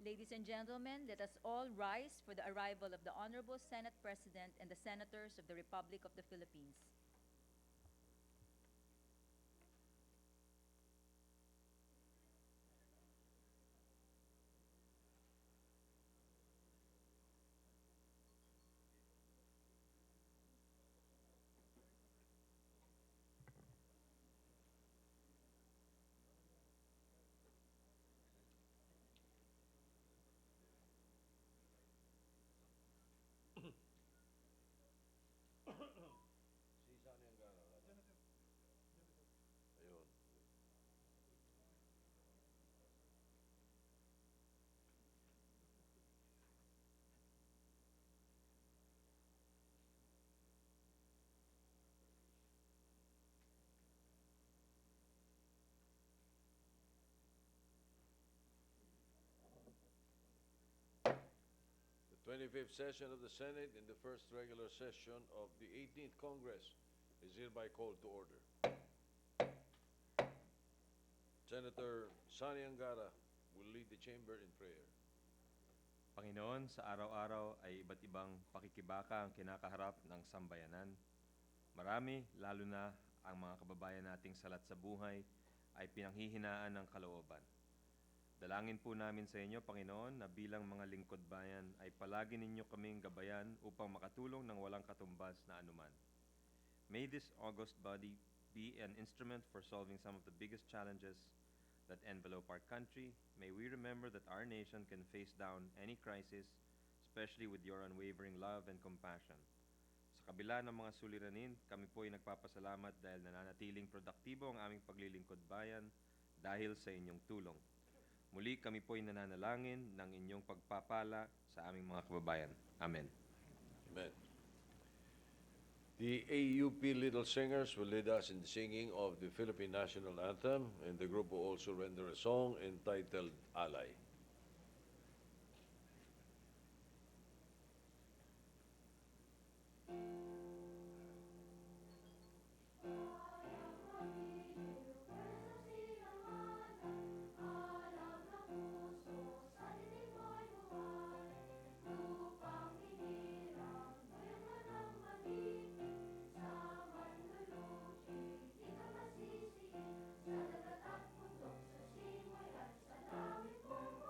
Ladies and gentlemen, let us all rise for the arrival of the Honorable Senate President and the Senators of the Republic of the Philippines. Ayun. The 25th session of the Senate in the first regular session of the 18th Congress is hereby called to order. Senator Sani Angara will lead the chamber in prayer. Panginoon, sa araw-araw ay iba't ibang pakikibaka ang kinakaharap ng sambayanan. Marami, lalo na ang mga kababayan nating salat sa buhay, ay pinanghihinaan ng kalooban. Dalangin po namin sa inyo, Panginoon, na bilang mga lingkod bayan ay palagi ninyo kaming gabayan upang makatulong ng walang katumbas na anuman. May this august body be an instrument for solving some of the biggest challenges that envelope our country. May we remember that our nation can face down any crisis, especially with your unwavering love and compassion. Sa kabila ng mga suliranin, kami po ay nagpapasalamat dahil nananatiling produktibo ang aming paglilingkod bayan dahil sa inyong tulong. Muli kami po ay nananalangin ng inyong pagpapala sa aming mga kababayan. Amen. Amen. The AUP Little Singers will lead us in the singing of the Philippine National Anthem, and the group will also render a song entitled Alay. Sa dagat at bundok, sa simoy at sa langit kung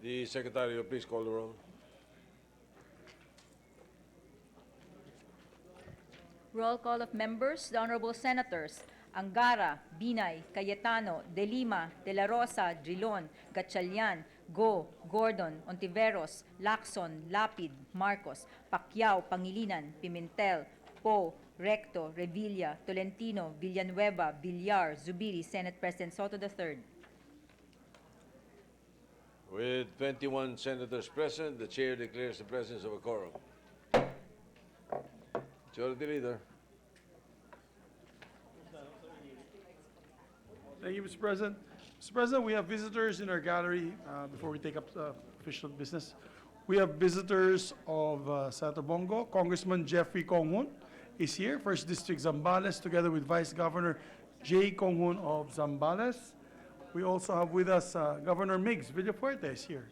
The Secretary will please call the roll. Roll call of members, the Honorable Senators Angara, Binay, Cayetano, De Lima, De La Rosa, Drilon, Gatchalian, Go, Gordon, Ontiveros, Lacson, Lapid, Marcos, Pacquiao, Pangilinan, Pimentel, Poe, Recto, Revilla, Tolentino, Villanueva, Villar, Zubiri, Senate President Soto III. With 21 senators present, the chair declares the presence of a quorum. Majority Leader. Thank you, Mr. President. Mr. President, we have visitors in our gallery before we take up official business. We have visitors of Senator Bongo. Congressman Jeffrey Kong-hoon is here, 1st District Zambales, together with Vice Governor Jay Kong-hoon of Zambales. We also have with us Governor Migs Villafuerte is here.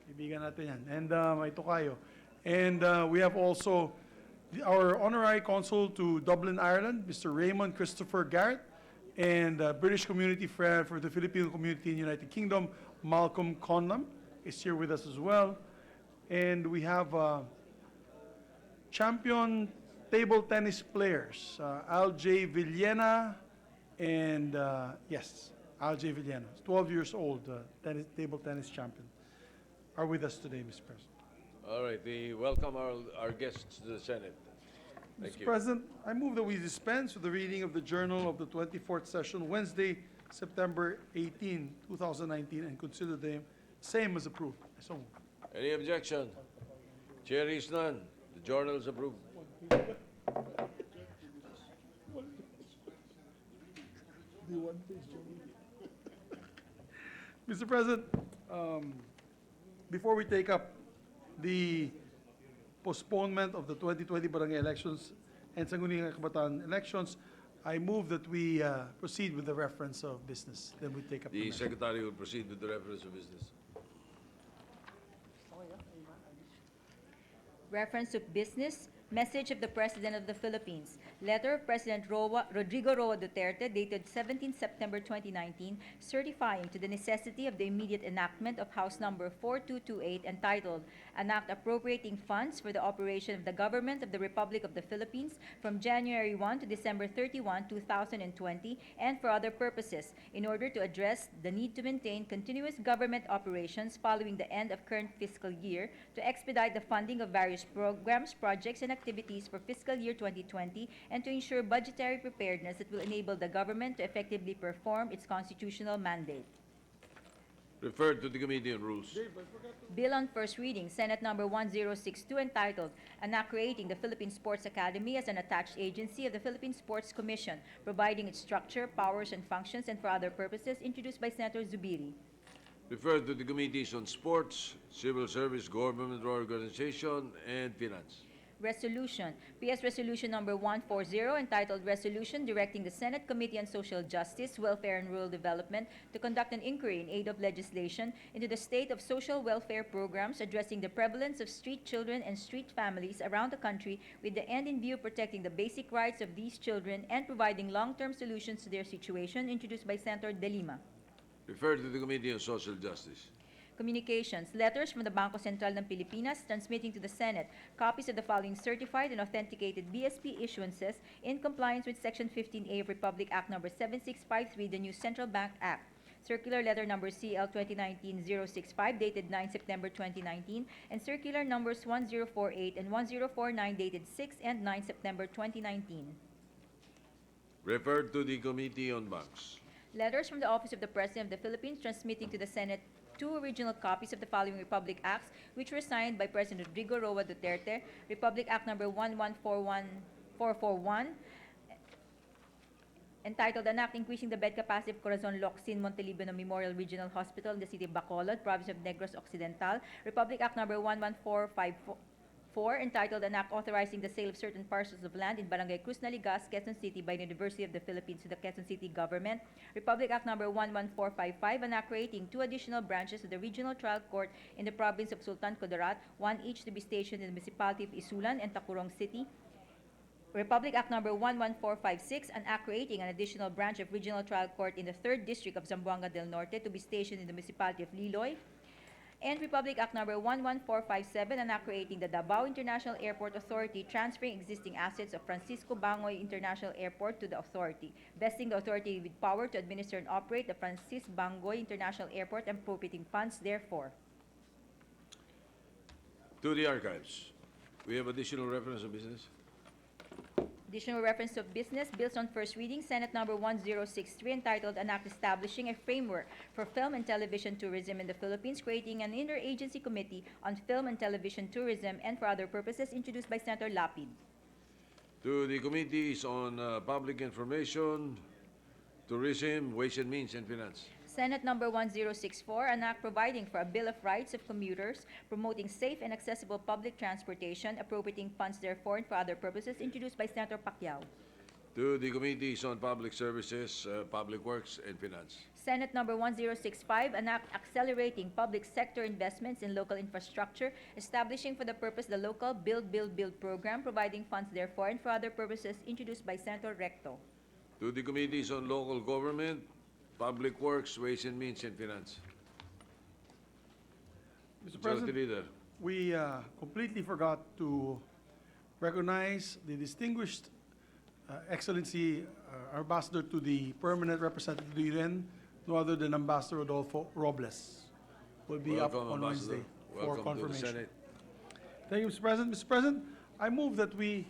Kaibigan natin yan. And may tokayo. And we have also our honorary consul to Dublin, Ireland, Mr. Raymond Christopher Garrett, and British community friend for the Filipino community in the United Kingdom, Malcolm Conlon, is here with us as well. And we have champion table tennis players, Al-J. Villena, and yes, Al-J. Villena, 12 years old, table tennis champion, are with us today, Mr. President. All right, we welcome our guests to the Senate. Thank Mr. you. President, I move that we dispense with the reading of the Journal of the 24th Session, Wednesday, September 18, 2019, and consider the same as approved. So moved. Any objection? Chair is none. The journal is approved. Mr. President, before we take up the postponement of the 2020 barangay elections and Sangguniang Kabataan elections, I move that we proceed with the reference of business. Then we take up The the matter. Secretary will proceed with the reference of business. Reference of business, message of the President of the Philippines. Letter of President Rodrigo Roa Duterte dated 17 September 2019, certifying to the necessity of the immediate enactment of House Number 4228 entitled An Act Appropriating Funds for the Operation of the Government of the Republic of the Philippines from January 1 to December 31, 2020, and for other purposes, in order to address the need to maintain continuous government operations following the end of current fiscal year, to expedite the funding of various programs, projects, and activities for fiscal year 2020, and to ensure budgetary preparedness that will enable the government to effectively perform its constitutional mandate. Referred to the Committee on Rules. Bill on first reading, Senate number 1062, entitled An Act Creating the Philippine Sports Academy as an attached agency of the Philippine Sports Commission, providing its structure, powers, and functions, and for other purposes, introduced by Senator Zubiri. Referred to the Committees on Sports, Civil Service, Government Organization, and Finance. Resolution, PS Resolution number 140, entitled Resolution Directing the Senate Committee on Social Justice, Welfare, and Rural Development to conduct an inquiry in aid of legislation into the state of social welfare programs addressing the prevalence of street children and street families around the country, with the end in view of protecting the basic rights of these children and providing long-term solutions to their situation, introduced by Senator De Lima. Referred to the Committee on Social Justice. Communications, letters from the Bangko Sentral ng Pilipinas transmitting to the Senate copies of the following certified and authenticated BSP issuances in compliance with Section 15A of Republic Act Number 7653, the new Central Bank Act. Circular Letter Number CL 2019-065 dated 9 September 2019, and Circular Numbers 1048 and 1049 dated 6 and 9 September 2019. Referred to the Committee on Banks. Letters from the Office of the President of the Philippines transmitting to the Senate two original copies of the following Republic Acts, which were signed by President Rodrigo Roa Duterte: Republic Act Number 1141441, entitled An Act Increasing the Bed Capacity of Corazon Locsin Montelibiano Memorial Regional Hospital in the city of Bacolod, province of Negros Occidental; Republic Act Number 11454, entitled An Act Authorizing the Sale of Certain Parcels of Land in Barangay Cruz Naligas, Quezon City by the University of the Philippines to the Quezon City Government; Republic Act Number 11455, An Act creating two additional branches of the Regional Trial Court in the province of Sultan Kudarat, one each to be stationed in the municipality of Isulan and Tacurong City; Republic Act Number 11456, an act creating an additional branch of regional trial court in the 3rd District of Zamboanga del Norte to be stationed in the municipality of Liloy. And Republic Act Number 11457, an act creating the Davao International Airport Authority, transferring existing assets of Francisco Bangoy International Airport to the authority, vesting the authority with power to administer and operate the Francis Bangoy International Airport and appropriating funds therefore. To the archives. We have additional reference of business. Additional reference of business, bills on first reading, Senate Number 1063, entitled An Act Establishing a Framework for Film and Television Tourism in the Philippines, creating an interagency committee on film and television tourism and for other purposes, introduced by Senator Lapid. To the Committees on Public Information, Tourism, Ways and Means, and Finance. Senate Number 1064, an act providing for a Bill of Rights of commuters, promoting safe and accessible public transportation, appropriating funds therefore and for other purposes, introduced by Senator Pacquiao. To the Committees on Public Services, Public Works, and Finance. Senate Number 1065, an act accelerating public sector investments in local infrastructure, establishing for the purpose the local Build program, providing funds therefore and for other purposes, introduced by Senator Recto. To the Committees on Local Government, Public Works, Ways and Means, and Finance. Mr. Majority President, Leader. we completely forgot to recognize the distinguished Excellency Ambassador to the Permanent Representative to the UN, no other than Ambassador Rodolfo Robles. Will be up Welcome, on Ambassador. Wednesday for Welcome to the confirmation. Senate. Thank you, Mr. President. Mr. President, I move that we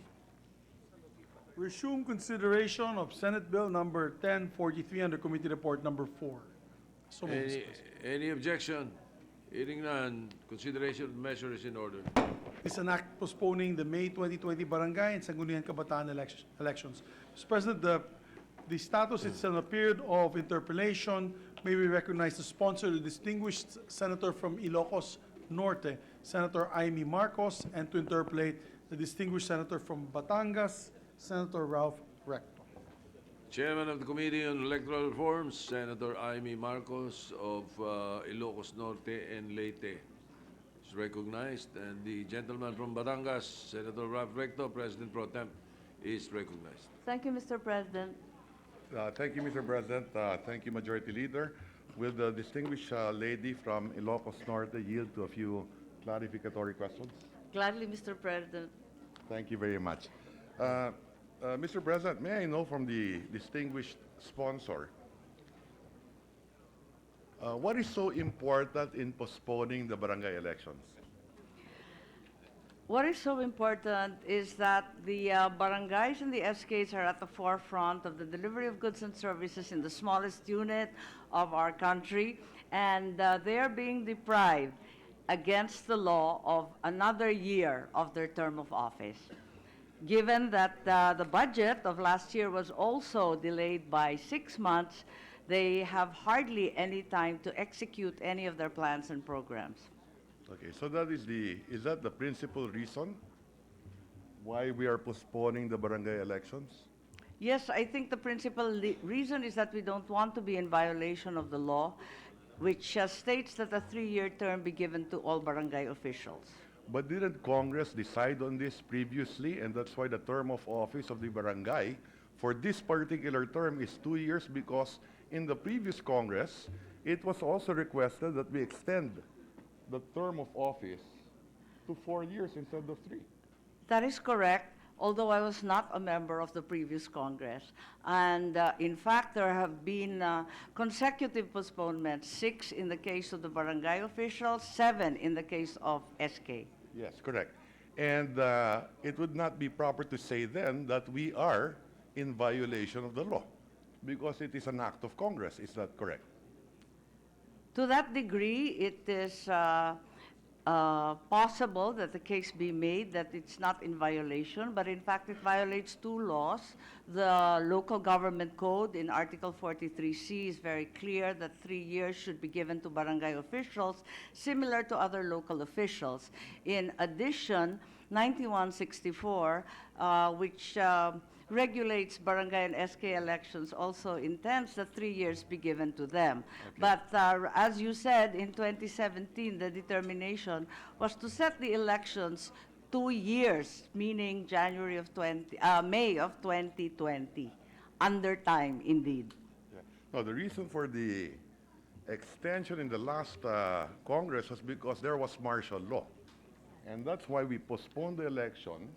resume consideration of Senate Bill number 1043 under Committee Report number 4. So moved, Mr. Any, President. any objection? Hearing none, consideration of the measure is in order. It's an act postponing the May 2020 Barangay and Sangguniang Kabataan elections. Mr. President, the status is in a period of interpellation. May we recognize the sponsor, the distinguished senator from Ilocos Norte, Senator Amy Marcos, and to interpellate the distinguished senator from Batangas, Senator Ralph Recto. Chairman of the Committee on Electoral Reforms, Senator Amy Marcos of Ilocos Norte and Leyte is recognized, and the gentleman from Batangas, Senator Ralph Recto, President Pro Tem, is recognized. Thank you, Mr. President. Thank you, Mr. President. Thank you, Majority Leader. Will the distinguished lady from Ilocos Norte yield to a few clarificatory questions? Gladly, Mr. President. Thank you very much. Mr. President, may I know from the distinguished sponsor, what is so important in postponing the barangay elections? What is so important is that the barangays and the SKs are at the forefront of the delivery of goods and services in the smallest unit of our country, and they are being deprived against the law of another year of their term of office. Given that the budget of last year was also delayed by 6 months, they have hardly any time to execute any of their plans and programs. Okay, so is that the principal reason why we are postponing the barangay elections? Yes, I think the principal reason is that we don't want to be in violation of the law, which states that a 3-year term be given to all barangay officials. But didn't Congress decide on this previously, and that's why the term of office of the barangay for this particular term is 2 years, because in the previous Congress, it was also requested that we extend the term of office to 4 years instead of 3. That is correct, although I was not a member of the previous Congress. And in fact, there have been consecutive postponements, 6 in the case of the barangay officials, 7 in the case of SK. Yes, correct. And it would not be proper to say then that we are in violation of the law, because it is an act of Congress. Is that correct? To that degree, it is possible that the case be made that it's not in violation, but in fact it violates 2 laws. The local government code in Article 43C is very clear that 3 years should be given to barangay officials, similar to other local officials. In addition, 9164, which regulates barangay and SK elections, also intends that 3 years be given to them. Okay. But as you said, in 2017, the determination was to set the elections 2 years, meaning May of 2020. Under time, indeed. Yeah. No, the reason for the extension in the last Congress was because there was martial law. And that's why we postponed the election,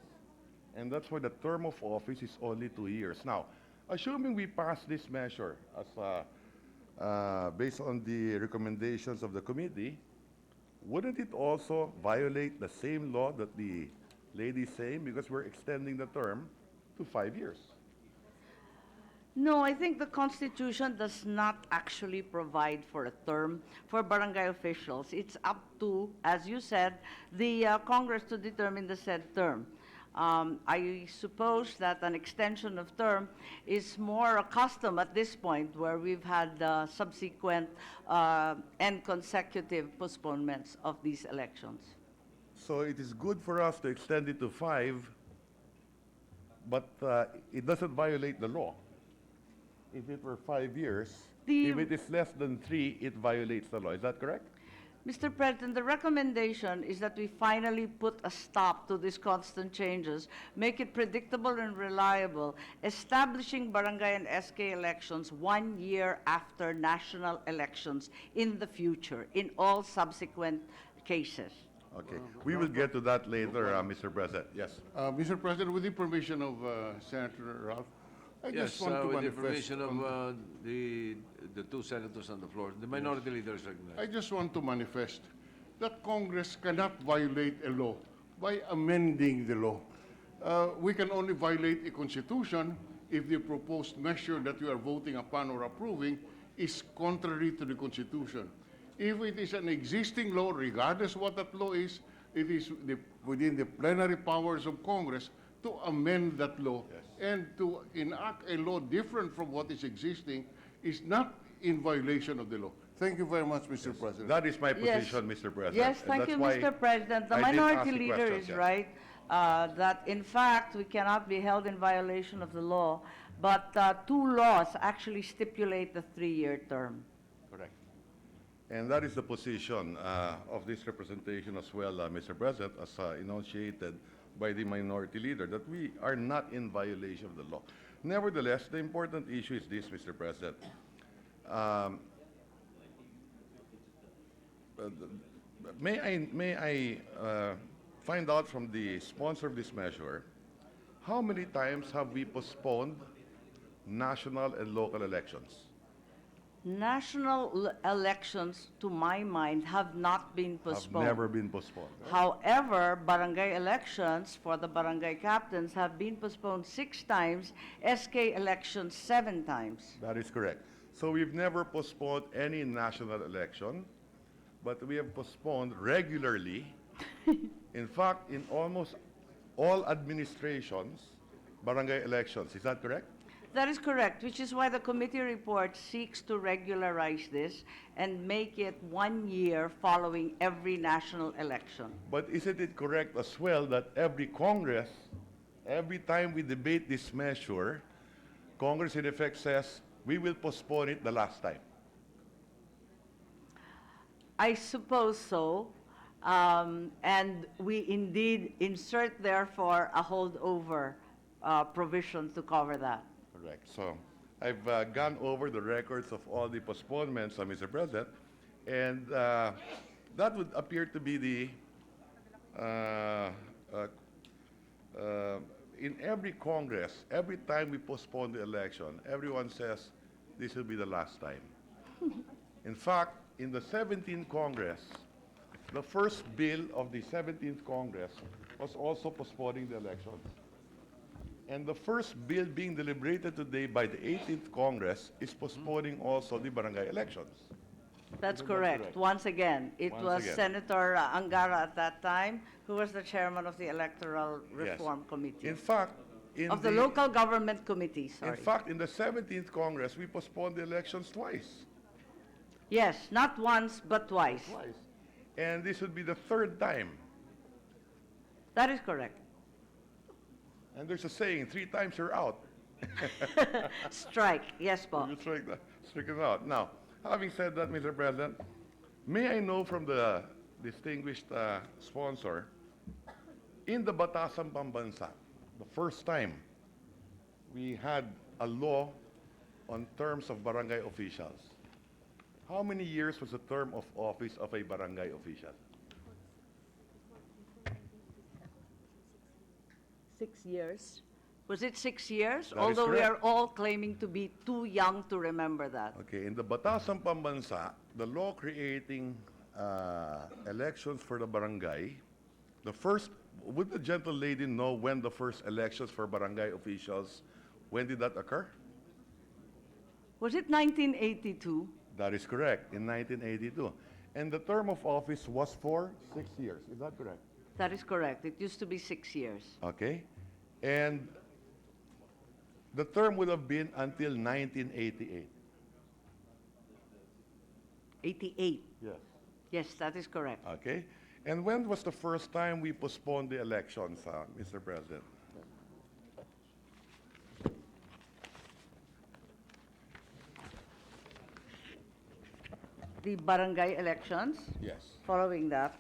and that's why the term of office is only 2 years. Now, assuming we pass this measure as based on the recommendations of the committee, wouldn't it also violate the same law that the lady is saying, because we're extending the term to 5 years? No, I think the Constitution does not actually provide for a term for barangay officials. It's up to, as you said, the Congress to determine the said term. I suppose that an extension of term is more a custom at this point, where we've had subsequent and consecutive postponements of these elections. So it is good for us to extend it to 5, but it doesn't violate the law. If it were 5 years, if it is less than 3, it violates the law. Is that correct? Mr. President, the recommendation is that we finally put a stop to these constant changes, make it predictable and reliable, establishing barangay and SK elections 1 year after national elections in the future, in all subsequent cases. Okay. We will get to that later, Mr. President. Yes. Mr. President, with the permission of Senator Ralph, I Yes, just want to with the manifest. permission of the two senators on the floor, the minority leader is I recognized. just want to manifest that Congress cannot violate a law by amending the law. We can only violate a constitution if the proposed measure that you are voting upon or approving is contrary to the constitution. If it is an existing law, regardless what that law is, it is within the plenary powers of Congress to amend that law. And to enact a law different from what is existing is not in violation of the law. Thank you very much, Mr. President. That is my Yes. position, Mr. President. Yes, and thank that's you, why Mr. President. The I did ask minority the leader questions, is yeah. right, that in fact, we cannot be held in violation of the law, but 2 laws actually stipulate the 3-year term. Correct. And that is the position of this representation as well, Mr. President, as enunciated by the minority leader, that we are not in violation of the law. Nevertheless, the important issue is this, Mr. President. May I find out from the sponsor of this measure, how many times have we postponed national and local elections? National elections, to my mind, have not been Have postponed. never been postponed. However, barangay elections for the barangay captains have been postponed 6 times, SK elections 7 times. That is correct. So we've never postponed any national election, but we have postponed regularly. In fact, in almost all administrations, barangay elections. Is that correct? That is correct, which is why the committee report seeks to regularize this and make it 1 year following every national election. But isn't it correct as well that every Congress, every time we debate this measure, Congress in effect says, we will postpone it the last time? I suppose so, and we indeed insert therefore a holdover provision to cover that. Correct. So I've gone over the records of all the postponements, Mr. President, and that would appear to be the, in every Congress, every time we postpone the election, everyone says this will be the last time. In fact, in the 17th Congress, the first bill of the 17th Congress was also postponing the elections. And the first bill being deliberated today by the 18th Congress is postponing also the barangay elections. That's Isn't that correct. correct? Once again, it Once was again. Senator Angara at that time, who was the chairman of the Electoral Reform Committee. In fact, in Of the Local Government Committee, in sorry. fact, in the 17th Congress, we postponed the elections twice. Yes, not once, but twice. Twice. And this would be the 3rd time. That is correct. And there's a saying, 3 times you're out. Strike, yes, po. You stricken out. Now, having said that, Mr. President, may I know from the distinguished sponsor, In the Batasang Pambansa, the first time we had a law on terms of barangay officials. How many years was the term of office of a barangay official? 6 years. Was it 6 years? That is Although we are correct. all claiming to be too young to remember that. Okay, in the Batasang Pambansa, the law creating elections for the barangay, would the gentle lady know when the first elections for barangay officials, when did that occur? Was it 1982? That is correct, in 1982. And the term of office was for 6 years, is that correct? That is correct. It used to be 6 years. Okay, and the term would have been until 1988. 88. Yes. Yes, that is correct. Okay, and when was the first time we postponed the elections, Mr. President? The barangay elections Yes. following that.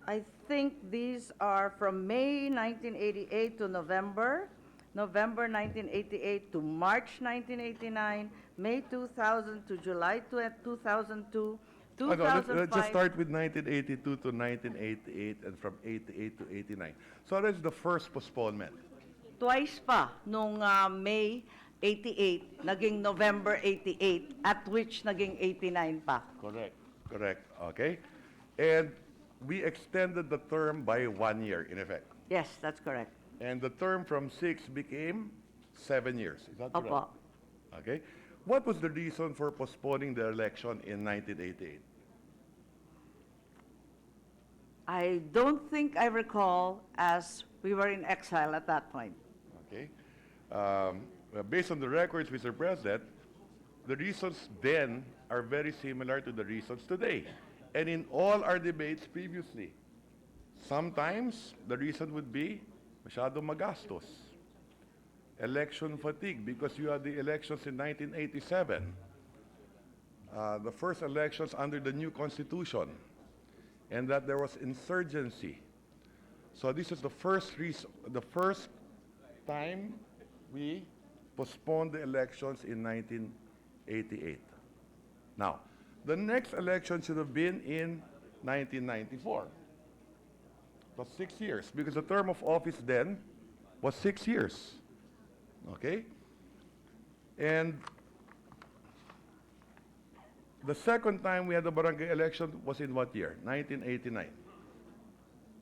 I think these are from May 1988 to November, November 1988 to March 1989, May 2000 to July 2002, Oh, no, let's 2005. just start with 1982 to 1988 and from 88 to 89. So that's the first postponement. Twice pa nung May 88, naging November 88, at which naging 89 pa. Correct. Correct, okay. And we extended the term by 1 year, in effect. Yes, that's correct. And the term from 6 became 7 years. Is that correct? Opo. Okay. What was the reason for postponing the election in 1988? I don't think I recall, as we were in exile at that point. Okay. Based on the records, Mr. President, the reasons then are very similar to the reasons today. And in all our debates previously, sometimes the reason would be masyadong magastos. Election fatigue, because you had the elections in 1987. The first elections under the new constitution, and that there was insurgency. So this is the first time we postponed the elections in 1988. Now, the next election should have been in 1994. It was 6 years, because the term of office then was 6 years. Okay? And the second time we had the barangay election was in what year? 1989.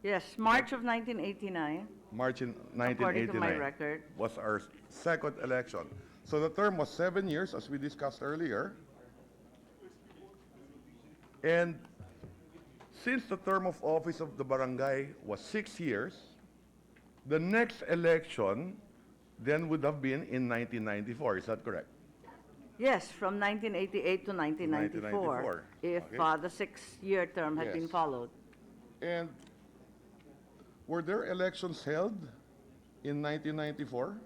Yes, March of 1989. March in According to 1989 my record. was our second election. So the term was 7 years, as we discussed earlier. And since the term of office of the barangay was 6 years, the next election then would have been in 1994. Is that correct? Yes, from 1988 to 1994, 1994, if okay. the 6-year term had been Yes. followed. And were there elections held in 1994?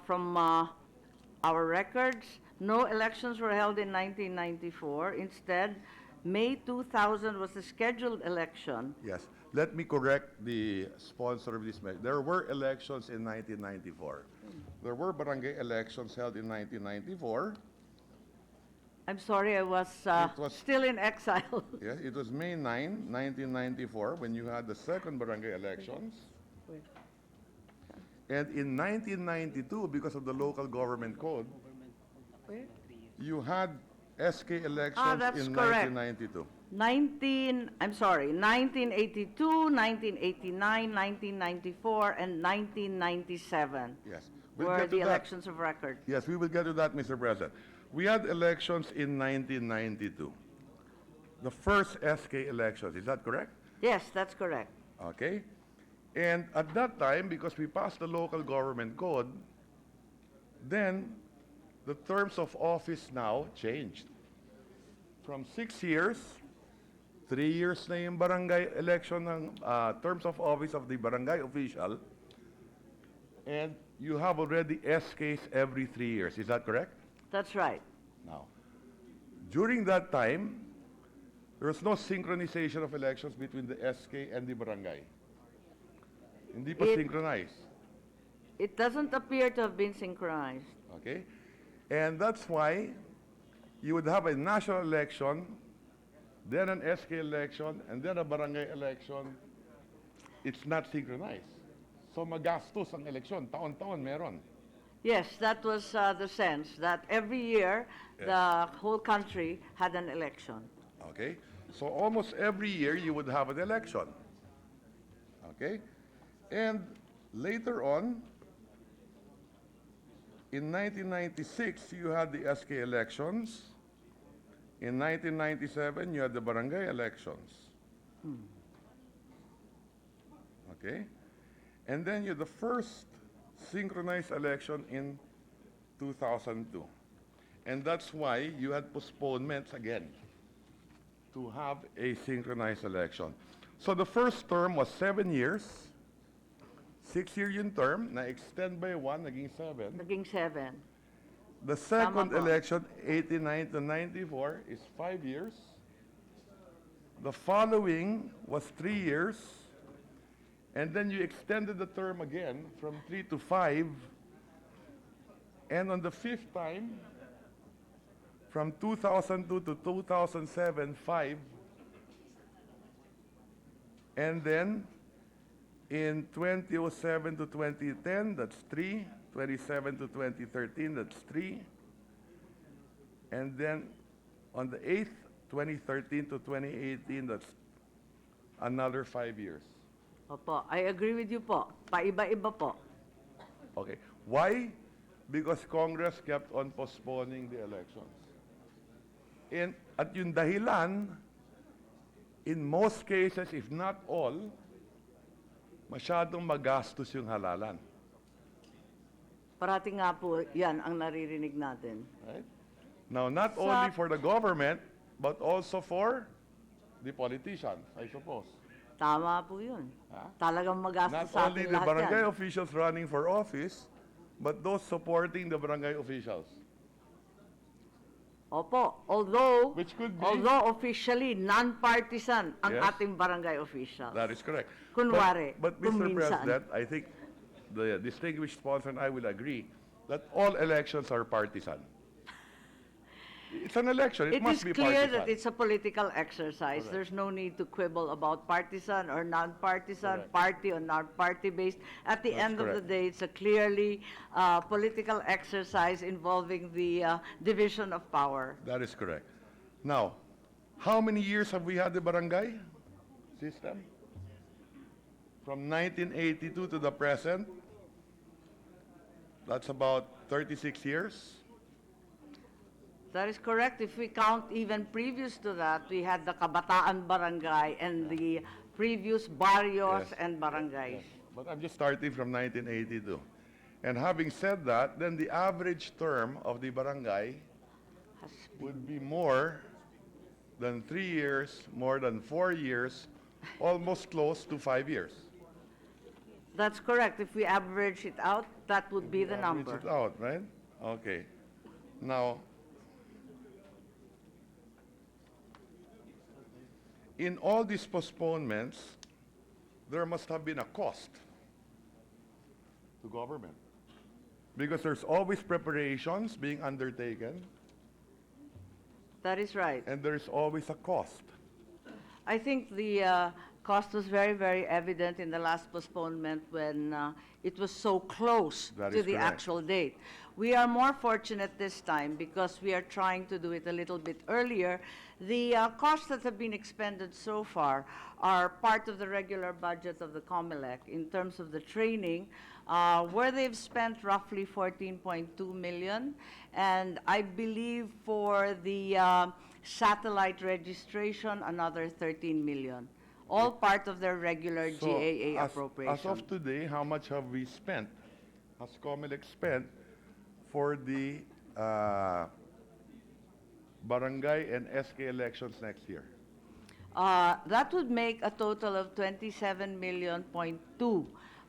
From our records, no elections were held in 1994. Instead, May 2000 was the scheduled election. Yes. Let me correct the sponsor of this measure. There were elections in 1994. There were barangay elections held in 1994. I'm sorry, I was, It was- still in exile. Yes, it was May 9, 1994, when you had the second barangay elections. And in 1992, because of the local government code, you had SK elections that's in correct. 1992. 1982, 1989, 1994, and 1997 Yes. We'll were get to the that. elections of record. Yes, we will get to that, Mr. President. We had elections in 1992. The first SK elections, is that correct? Yes, that's correct. Okay? And at that time, because we passed the local government code, then the terms of office now changed. From 6 years, 3 years na yung barangay election ng terms of office of the barangay official, and you have already SKs every 3 years. Is that correct? That's right. Now, during that time, There was no synchronization of elections between the SK and the barangay. Hindi pa It- synchronized. It doesn't appear to have been synchronized. Okay? And that's why you would have a national election, then an SK election, and then a barangay election. It's not synchronized. So magastos ang eleksyon. Taon-taon meron. Yes, that was the sense, that every year, the whole country had an election. Okay? So almost every year you would have an election. Okay? And later on, in 1996, you had the SK elections. In 1997, you had the barangay elections. Okay? And then you had the first synchronized election in 2002. And that's why you had postponements again to have a synchronized election. So the first term was 7 years. 6-year yung term, na-extend by 1, naging 7. Naging 7. The second po. election, 89 to 94, is 5 years. The following was 3 years. And then you extended the term again from 3 to 5. And on the fifth time, from 2002 to 2007, 5. And then in 2007 to 2010, that's 3. 27 to 2013, that's 3. And then on the 8th, 2013 to 2018, that's another 5 years. Opo, I agree with you po. Paiba-iba po. Okay. Why? Because Congress kept on postponing the elections. And at yung dahilan, in most cases, if not all, masyadong magastos yung halalan. Parating nga po, yan ang naririnig natin. Right? Now, not only for the government, but also for the politicians, I suppose. Tama po yun. Ha? Talagang magastos Not sa only atin the lahat barangay yan. officials running for office, but those supporting the barangay officials. Opo, although Which could be- although officially non-partisan ang Yes. ating barangay officials. That is correct. Kunwari, But kung Mr. minsan. President, I think the distinguished sponsor and I will agree that all elections are partisan. It's an election. It It must is be clear partisan. that it's a political exercise. There's no need to quibble about partisan or non-partisan, Correct. party or non-party based. At the That's end of the correct. day, it's a clearly political exercise involving the division of power. That is correct. Now, how many years have we had the barangay system? From 1982 to the present, that's about 36 years. That is correct. If we count even previous to that, we had the Kabataan Barangay and the previous barrios Yes. and barangays. But I'm just starting from 1982. And having said that, then the average term of the barangay Has would be more than 3 years, more than 4 years, almost close to 5 years. That's correct. If we average it out, that would be the Average number. it out, right? Okay. Now, in all these postponements, there must have been a cost to government. Because there's always preparations being undertaken, That is right. and there's always a cost. I think the cost was very, very evident in the last postponement when it was so close That to is the correct. actual date. We are more fortunate this time because we are trying to do it a little bit earlier. The costs that have been expended so far are part of the regular budget of the COMELEC in terms of the training, where they've spent roughly 14.2 million. And I believe for the satellite registration, another 13 million. All part of their regular So, GAA as appropriation. of today, how much have we spent, has COMELEC spent for the barangay and SK elections next year? That would make a total of 27 million point two.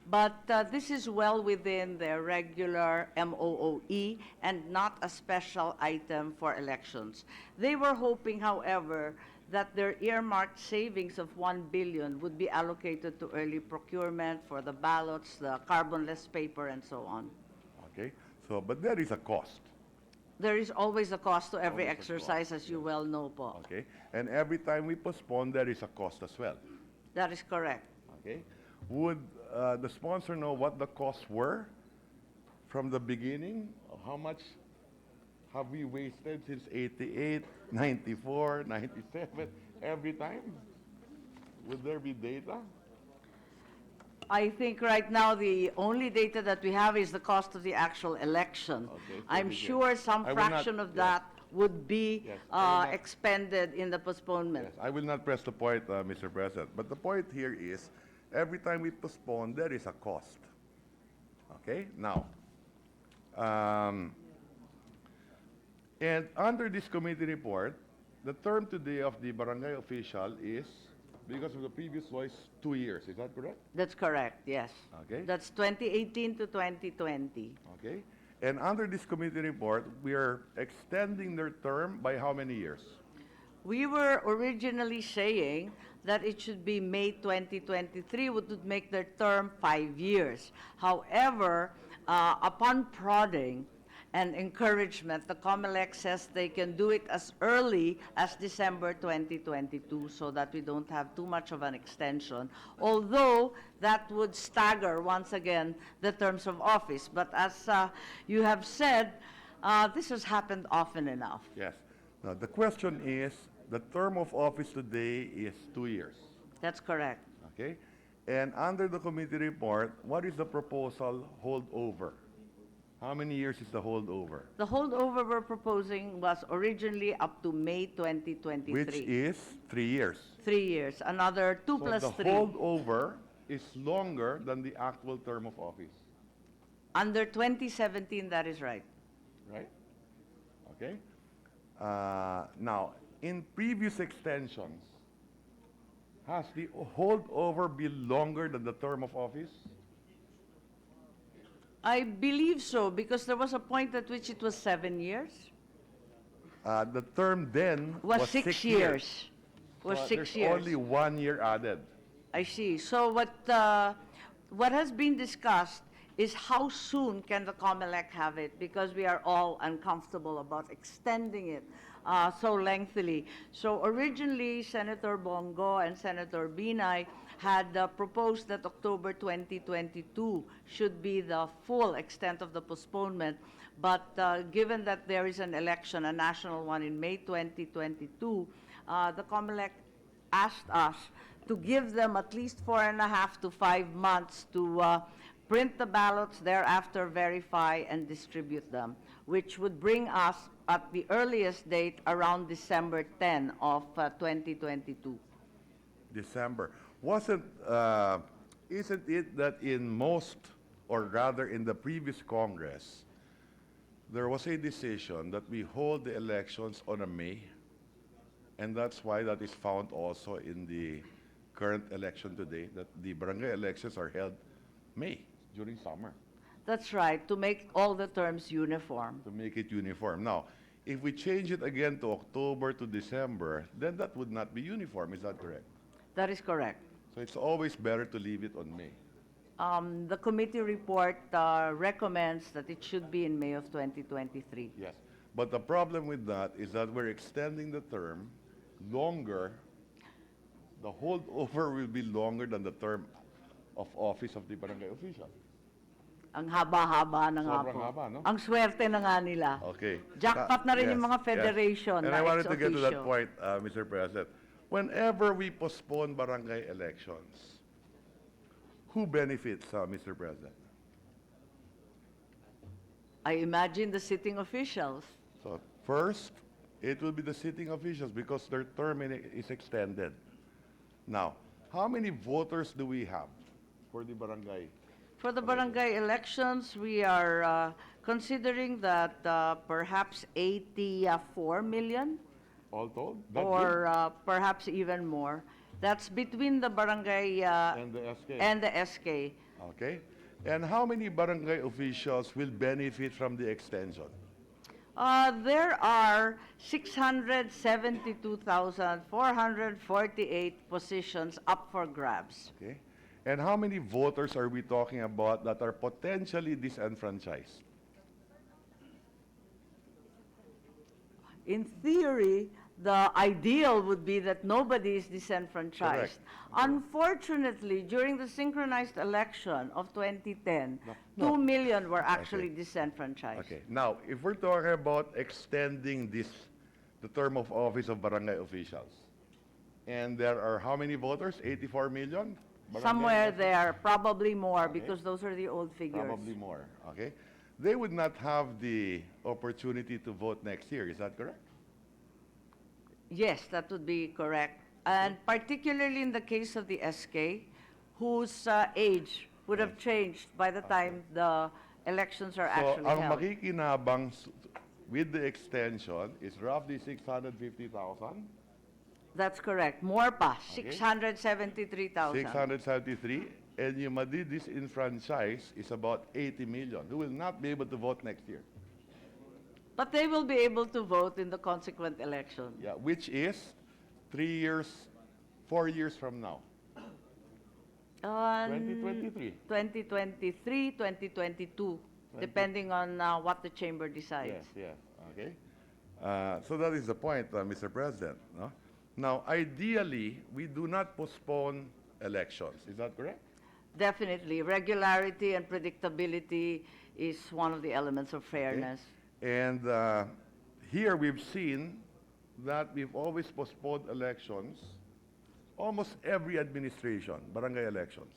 But this is well within their regular MOOE and not a special item for elections. They were hoping, however, that their earmarked savings of 1 billion would be allocated to early procurement for the ballots, the carbonless paper, and so on. Okay, so, but there is a cost, There is always a cost to every Always a cost, exercise, as you well know, po. okay? And every time we postpone, there is a cost as well, That is correct. okay? Would the sponsor know what the costs were from the beginning? How much have we wasted since 88, 94, 97, every time? Would there be data? I think right now the only data that we have is the cost of the actual election. Okay, I'm 30K. sure some I will not- fraction of yeah. that would be Yes, I will not- expended in the postponement. Yes, I will not press the point, Mr. President, but the point here is, every time we postpone, there is a cost. Okay, now, and under this committee report, the term today of the barangay official is, because of the previous law, is 2 years, is that correct? That's correct, yes. Okay. That's 2018 to 2020. Okay, and under this committee report, we are extending their term by how many years? We were originally saying that it should be May 2023, which would make their term 5 years. However, upon prodding and encouragement, the COMELEC says they can do it as early as December 2022 so that we don't have too much of an extension, although that would stagger, once again, the terms of office. But as you have said, this has happened often enough. Yes. Now, the question is, the term of office today is 2 years. That's correct. Okay? And under the committee report, what is the proposal holdover? How many years is the holdover? The holdover we're proposing was originally up to May 2023. Which is 3 years. 3 years, another 2 So plus the 3. holdover is longer than the actual term of office, Under 2017, that is right. right? Okay? Now, in previous extensions, has the holdover been longer than the term of office? I believe so, because there was a point at which it was 7 years. The term then Was was 6 years. Was So 6 there's years. only 1 year added. I see. So what has been discussed is how soon can the COMELEC have it, because we are all uncomfortable about extending it so lengthily. So originally, Senator Bongo and Senator Binay had proposed that October 2022 should be the full extent of the postponement. But given that there is an election, a national one in May 2022, the COMELEC asked us to give them at least 4.5 to 5 months to print the ballots, thereafter verify and distribute them, which would bring us at the earliest date around December 10 of 2022. December. Isn't it that in most, or rather in the previous Congress, there was a decision that we hold the elections on a May, and that's why that is found also in the current election today, that the barangay elections are held May, during summer, That's right, to make all the terms uniform. to make it uniform. Now, if we change it again to October to December, then that would not be uniform, is that correct? That is correct. So it's always better to leave it on May. The committee report recommends that it should be in May of 2023. Yes, but the problem with that is that we're extending the term longer. The holdover will be longer than the term of office of the barangay official. Ang haba-haba na nga Sobrang po. haba, no? Ang swerte na nga nila. Okay. Jackpot na rin yung Yes, mga yes. federation And na I wanted to get to that ex-officio. point, Mr. President. Whenever we postpone barangay elections, who benefits, Mr. President? I imagine the sitting officials. So first, it will be the sitting officials because their term is extended. Now, how many voters do we have for the barangay? For the barangay elections, we are considering that perhaps 84 million All told? That or perhaps even more. That's between the barangay big? And the SK? and the SK. Okay. And how many barangay officials will benefit from the extension? There are 672,448 positions up for grabs. Okay? And how many voters are we talking about that are potentially disenfranchised? In theory, the ideal would be that nobody is disenfranchised. Correct. Unfortunately, during the synchronized election of 2010, No. 2 million were actually disenfranchised. Okay. Now, if we're talking about extending the term of office of barangay officials, and there are how many voters? 84 million? Barangay Somewhere officials? there, probably more, Okay. because those are the old figures. Probably more. Okay. They would not have the opportunity to vote next year. Is that correct? Yes, that would be correct. And particularly in the case of the SK, whose age would have changed by the time the elections are So, actually ang held. makikinabang with the extension is roughly 650,000, That's correct. More pa, Okay. 673,000. 673, and yung madi-disenfranchise is about 80 million who will not be able to vote next year. But they will be able to vote in the consequent election. Yeah, which is 3 years, 4 years from now, 2023. 2023, 2022, depending on what the chamber decides. Yes, okay. So that is the point, Mr. President. No? Now, ideally, we do not postpone elections. Is that correct? Definitely. Regularity and predictability is one of the elements of Okay. fairness. And here we've seen that we've always postponed elections, almost every administration, barangay elections.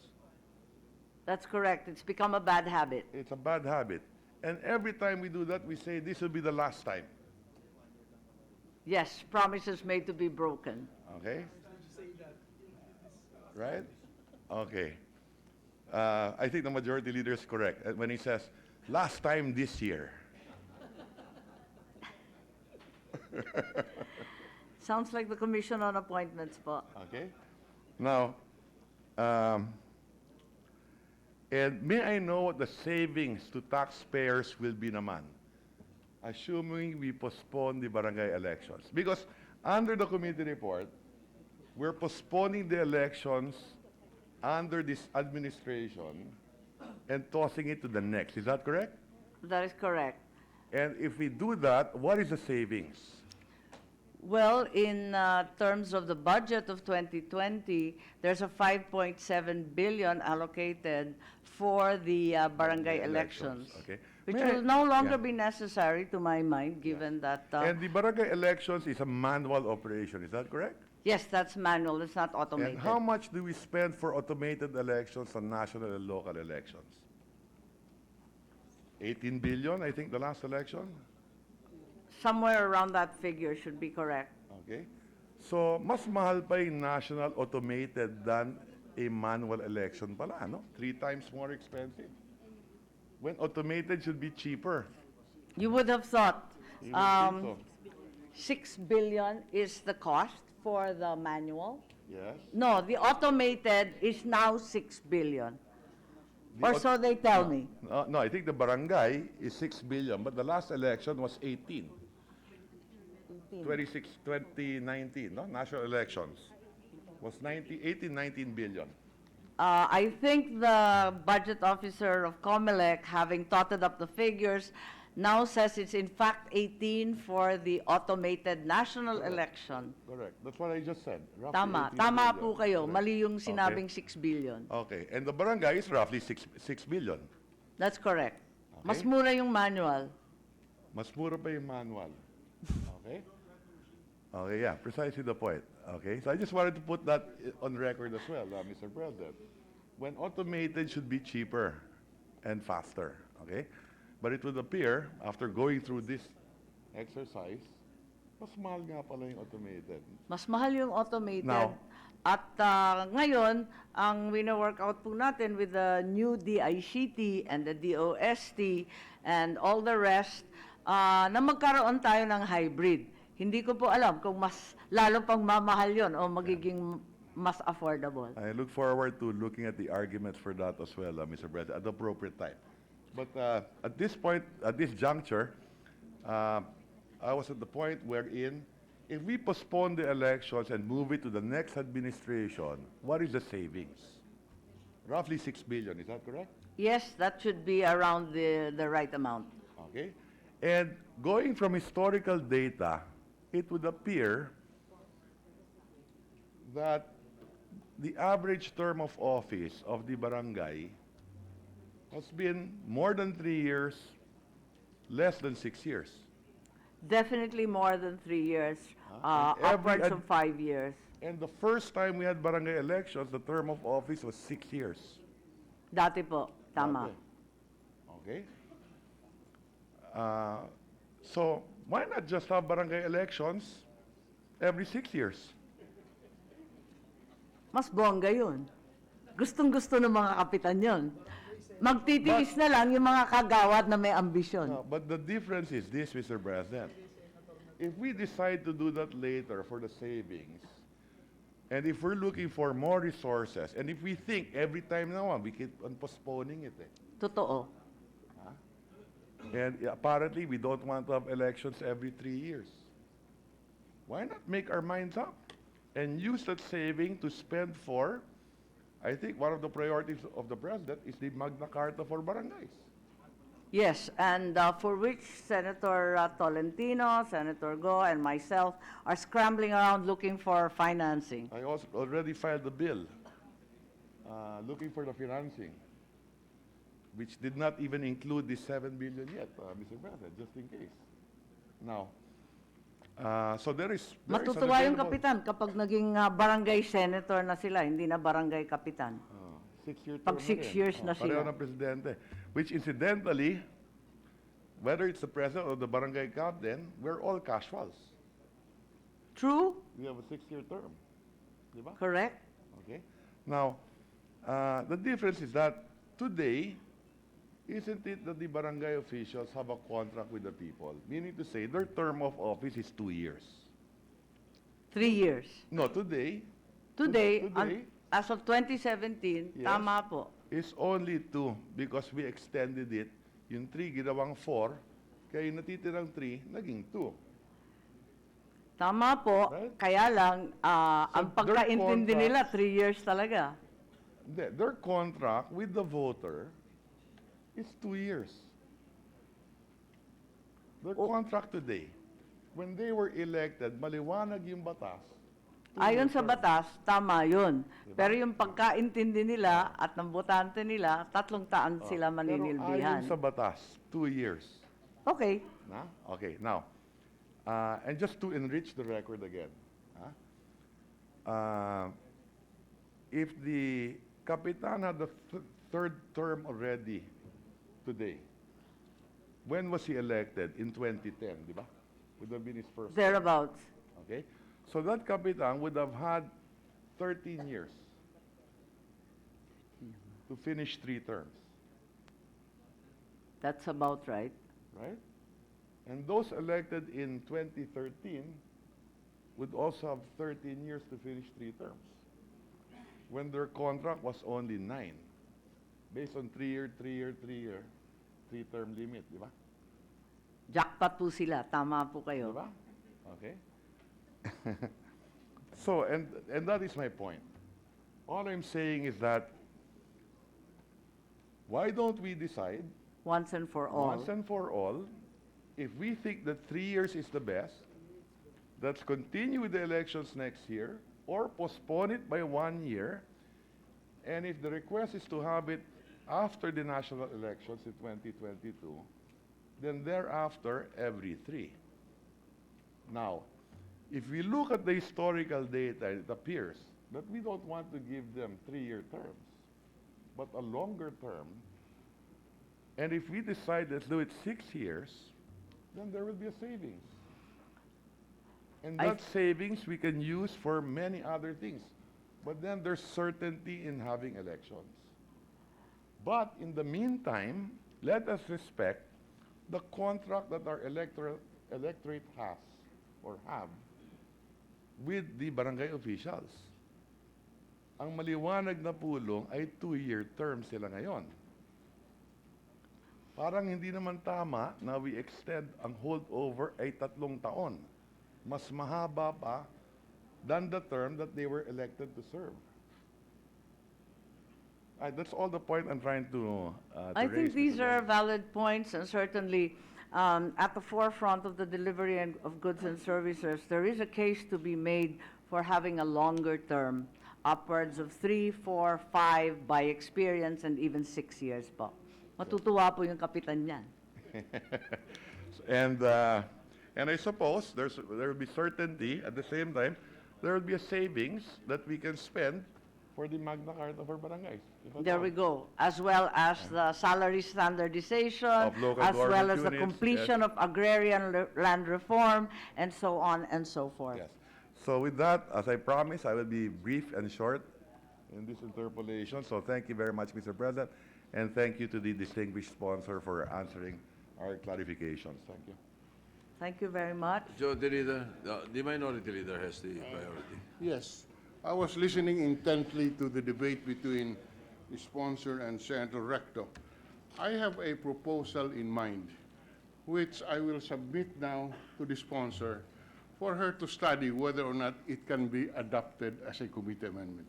That's correct. It's become a bad habit. It's a bad habit. And every time we do that, we say this will be the last time. Yes, promises made to be broken. Okay? Right? Okay. I think the majority leader is correct when he says, last time this year. Sounds like the Commission on Appointments po. Okay? Now, and may I know what the savings to taxpayers will be naman? Assuming we postpone the barangay elections. Because under the committee report, we're postponing the elections under this administration and tossing it to the next. Is that correct? That is correct. And if we do that, what is the savings? Well, in terms of the budget of 2020, there's a 5.7 billion allocated for the barangay elections, Okay. which May I- will no longer yeah. be necessary, to my mind, given that, And the barangay elections is a manual operation. Is that correct? yes, that's manual, it's not automated. And how much do we spend for automated elections on national and local elections? 18 billion, I think, the last election. Somewhere around that figure should be correct. Okay? So, mas mahal pa yung national automated than a manual election pala, no? 3 times more expensive. When automated should be cheaper. You would have thought You would think so. 6 billion is the cost for the manual. Yes. No, the automated is now 6 billion. The Or aut- so they tell me. No, I think the barangay is 6 billion, but the last election was 18. 2019, no? National elections was 18, 19 billion. I think the budget officer of COMELEC, having totted up the figures, now says it's in fact 18 for the automated national election. Correct. That's what I just said. Roughly Tama. 18 Tama billion. po kayo. Correct. Mali yung sinabing 6 billion. Okay. And the barangay is roughly 6 billion. That's correct. Mas Okay. mura yung manual. Mas mura pa yung manual. Okay? Okay, yeah, precisely the point. Okay, so I just wanted to put that on record as well, Mr. President. When automated should be cheaper and faster, okay? But it would appear, after going through this exercise, mas mahal nga pala yung automated. Mas mahal yung automated. Now- At ngayon, ang wino-work out po natin with the new DICT and the DOST and all the rest, na magkaroon tayo ng hybrid. Hindi ko po alam kung mas lalo pang mamahal yon o magiging mas affordable. I look forward to looking at the arguments for that as well, Mr. President, at the appropriate time. But at this point, at this juncture, uh, I was at the point wherein if we postpone the elections and move it to the next administration, what is the savings? Roughly 6 billion, is that correct? Yes, that should be around the right amount. Okay. And going from historical data, it would appear that the average term of office of the barangay has been more than 3 years, less than 6 years. Definitely more than 3 years, And every upwards of 5 years. And the first time we had barangay elections, the term of office was 6 years. Dati po, tama. Okay. So why not just have barangay elections every 6 years? Mas bongga yun. Gustong-gusto ng mga kapitan yun. Magtitiis na lang yung mga kagawad na may ambisyon. No, but the difference is this, Mr. President. If we decide to do that later for the savings, and if we're looking for more resources, and if we think every time now we keep on postponing it, Totoo. and apparently we don't want to have elections every 3 years. Why not make our minds up and use that saving to spend for, I think one of the priorities of the President is the Magna Carta for barangays. Yes, and for which Senator Tolentino, Senator Go, and myself are scrambling around looking for financing. I also already filed the bill looking for the financing, which did not even include the 7 billion yet, Mr. President, just in case. Now, so there is Matutuwa an yung available- kapitan kapag naging barangay senator na sila, hindi na barangay kapitan. 6-year Pag term 6 rin. years na Pareho sila. ng presidente. Which incidentally, whether it's the president or the barangay captain, we're all casuals. True? We have a 6-year term. Di ba? Correct? Okay. Now, the difference is that today, isn't it that the barangay officials have a contract with the people? Meaning to say, their term of office is 2 years. 3 years. No, today Today, Today? as of 2017, Yes. tama po. is only 2 because we extended it. Yung 3 ginawang 4, kaya yung natitirang 3, naging 2. Tama po, Right? kaya lang, ang their pagkaintindi nila, contracts- 3 years talaga. Their contract with the voter is 2 years. Their contract today, when they were elected, maliwanag yung batas. Ayon sa batas, tama yun. Pero yung pagkaintindi nila at ng botante nila, 3 taon sila Pero maninilbihan. ayon sa batas, 2 years. Okay. Na? Okay, now, and just to enrich the record again, if the Kapitan had the third term already today, when was he elected? In 2010, di ba? Would have been his first term. Thereabouts. Okay? So that Kapitan would have had 13 years to finish 3 terms, That's about right. right? And those elected in 2013 would also have 13 years to finish 3 terms, when their contract was only 9, based on 3-year, 3-year, 3-year, 3-term limit, di ba? Jackpot po sila. Tama po kayo. Diba? Okay. So, and that is my point. All I'm saying is that why don't we decide Once and for all. once and for all, if we think that 3 years is the best, let's continue with the elections next year or postpone it by 1 year. And if the request is to have it after the national elections in 2022, then thereafter every 3. Now, if we look at the historical data, it appears that we don't want to give them 3-year terms, but a longer term. And if we decide let's do it 6 years, then there will be a savings. And I- that savings we can use for many other things. But then there's certainty in having elections. But in the meantime, let us respect the contract that our electorate has or have with the barangay officials. Ang maliwanag na pulong ay 2-year term sila ngayon. parang hindi naman tama na we extend ang holdover ay 3 taon. Mas mahaba pa than the term that they were elected to serve. That's all the point I'm trying to I raise, think these Mr. are valid points, and certainly at the forefront of the delivery of goods and services, there is a case to be made for having a longer term, upwards of 3, 4, 5 by experience, and even 6 years po. Matutuwa po yung kapitan niyan. And I suppose there will be certainty at the same time. There will be a savings that we can spend for the Magna Carta for barangays. if at There all. we go, as well as the salary standardization, Of local as well government as the units, completion of agrarian land reform, and so on and so forth. Yes. So with that, as I promised, I will be brief and short in this interpolation. So thank you very much, Mr. President, and thank you to the distinguished sponsor for answering our clarifications. Thank you. Thank you very much. Majority Leader, the Minority Leader has the priority. Yes, I was listening intently to the debate between the sponsor and Senator Recto. I have a proposal in mind, which I will submit now to the sponsor for her to study whether or not it can be adopted as a committee amendment.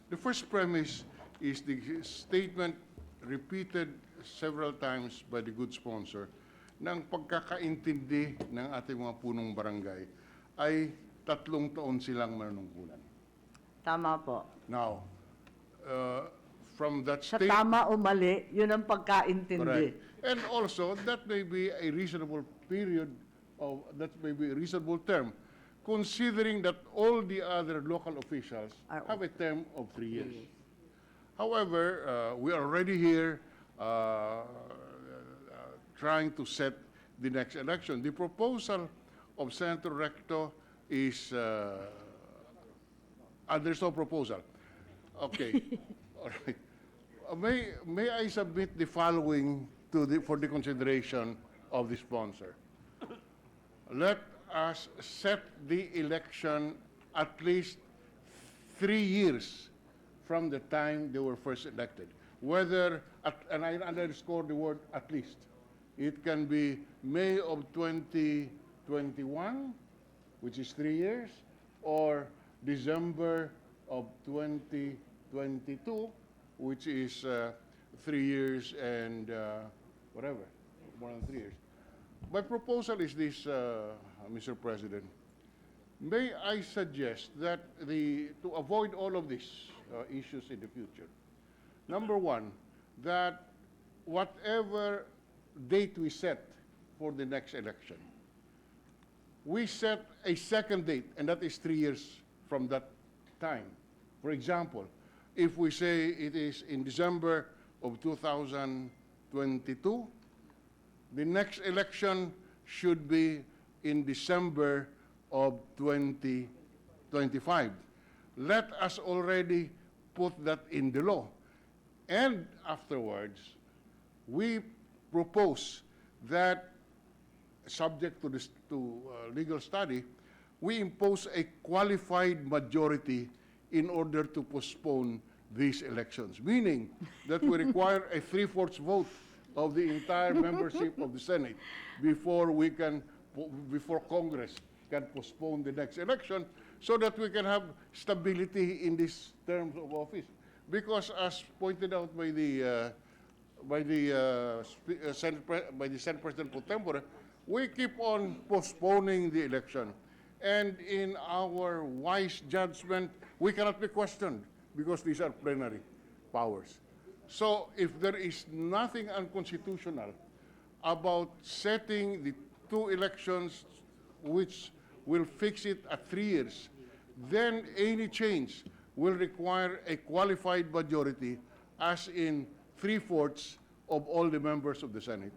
The first premise is the statement repeated several times by the good sponsor ng pagkakaintindi ng ating mga punong barangay ay 3 taon silang manunungkulan. Tama po. Now, from that Sa statement, tama o mali, yun ang pagkaintindi. correct. And also, that may be a reasonable period of, that may be a reasonable term, considering that all the other local officials have a term of 3 years. However, we are already here trying to set the next election. The proposal of Senator Recto is, there's no proposal. Okay, all right. May I submit the following for the consideration of the sponsor? Let us set the election at least 3 years from the time they were first elected. Whether, and I underscore the word at least, it can be May of 2021, which is 3 years, or December of 2022, which is 3 years and whatever, more than 3 years. My proposal is this, Mr. President. May I suggest that to avoid all of these issues in the future, number one, that whatever date we set for the next election, we set a second date, and that is 3 years from that time. For example, if we say it is in December of 2022, the next election should be in December of 2025. Let us already put that in the law. And afterwards, we propose that, subject to legal study, we impose a qualified majority in order to postpone these elections, meaning that we require a 3/4 vote of the entire membership of the Senate before Congress can postpone the next election, so that we can have stability in these terms of office. Because as pointed out by the Senate President pro tempore, we keep on postponing the election. And in our wise judgment, we cannot be questioned because these are plenary powers. So if there is nothing unconstitutional about setting the 2 elections which will fix it at 3 years, then any change will require a qualified majority, as in 3/4 of all the members of the Senate.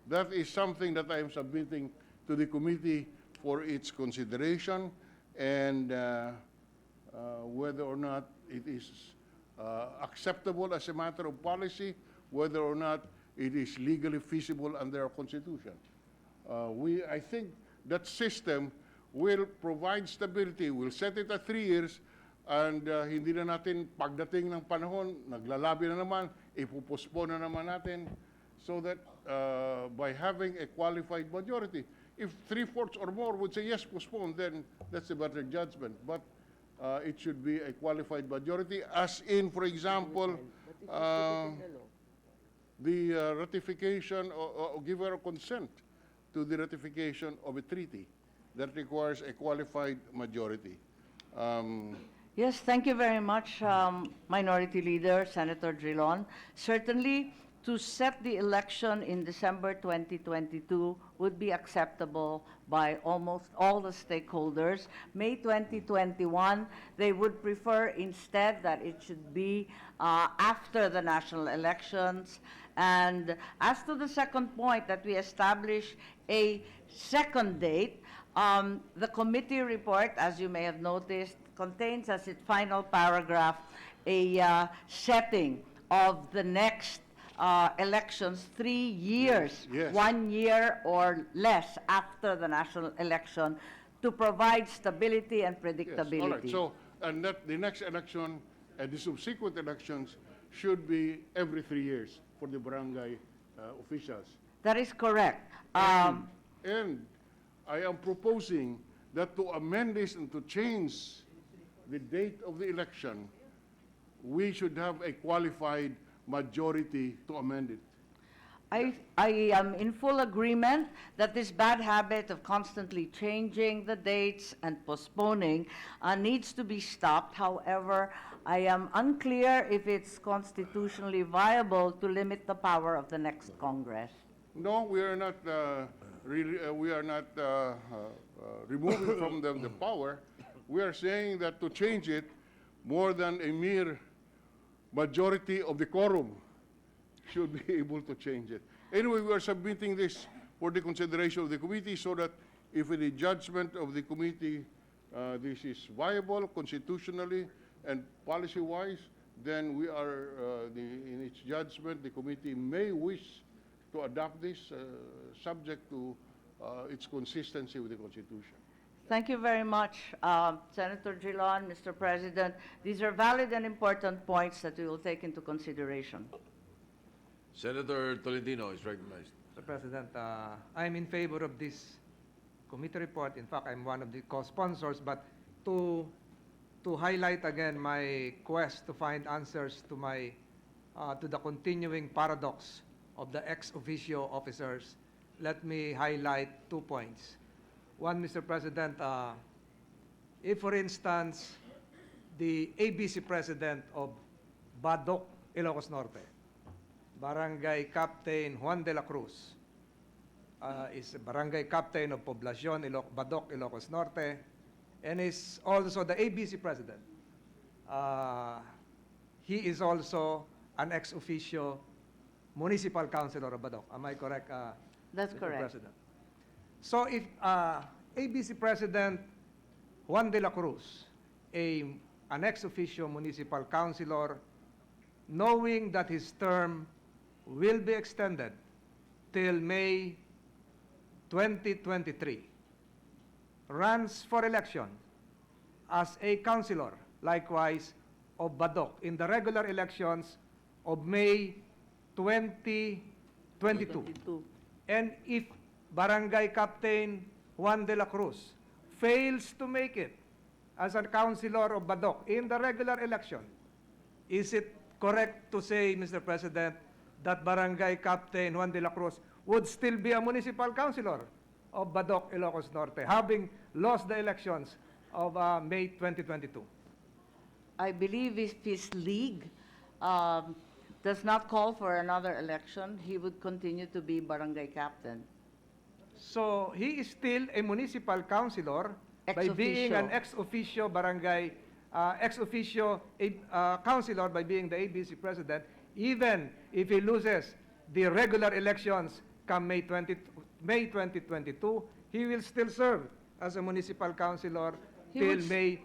That is something that I am submitting to the committee for its consideration, and whether or not it is acceptable as a matter of policy, whether or not it is legally feasible under our Constitution. I think that system will provide stability. We'll set it at 3 years, and hindi na natin, pagdating ng panahon, naglalabi na naman, ipupostpone na naman natin. so that by having a qualified majority, if 3/4 or more would say yes, postpone, then that's a better judgment. But it should be a qualified majority, as in, for example, the ratification or give her consent to the ratification of a treaty that requires a qualified majority. Yes, thank you very much, Minority Leader, Senator Drilon. Certainly, to set the election in December 2022 would be acceptable by almost all the stakeholders. May 2021, they would prefer instead that it should be after the national elections. And as to the second point, that we establish a second date, the committee report, as you may have noticed, contains as its final paragraph a setting of the next elections 3 years, Yes. 1 year or less after the national election, to provide stability and Yes, predictability. all right. So, and that the next election and the subsequent elections should be every 3 years for the barangay officials. That is correct. And I am proposing that to amend this and to change the date of the election, we should have a qualified majority to amend it. I am in full agreement that this bad habit of constantly changing the dates and postponing needs to be stopped. However, I am unclear if it's constitutionally viable to limit the power of the next Congress. No, we are not removing from them the power. We are saying that to change it, more than a mere majority of the quorum should be able to change it. Anyway, we are submitting this for the consideration of the committee so that if in the judgment of the committee this is viable constitutionally and policy-wise, then we are, in its judgment, the committee may wish to adopt this subject to its consistency with the Constitution. Thank you very much, Senator Drilon, Mr. President. These are valid and important points that we will take into consideration. Senator Tolentino is recognized. Mr. President, I'm in favor of this committee report. In fact, I'm one of the co-sponsors, but to highlight again my quest to find answers to my to the continuing paradox of the ex officio officers, let me highlight 2 points. One, Mr. President, if, for instance, the ABC president of Badoc, Ilocos Norte, Barangay Captain Juan de la Cruz, is a barangay captain of Poblacion, Badoc, Ilocos Norte, and is also the ABC president. He is also an ex officio municipal councilor of Badoc. Am I correct, That's Mr. correct. President? So if ABC President Juan de la Cruz, an ex officio municipal councilor, knowing that his term will be extended till May 2023, runs for election as a councilor, likewise, of Badoc in the regular elections of May 2022. And if Barangay Captain Juan de la Cruz fails to make it as a councilor of Badoc in the regular election, is it correct to say, Mr. President, that Barangay Captain Juan de la Cruz would still be a municipal councilor of Badoc, Ilocos Norte, having lost the elections of May 2022? I believe if his league does not call for another election, he would continue to be barangay captain. So he is still a municipal councilor Ex by being officio. an ex officio barangay, ex officio councilor by being the ABC president, even if he loses the regular elections come May 2022, he will still serve as a municipal councilor He till would May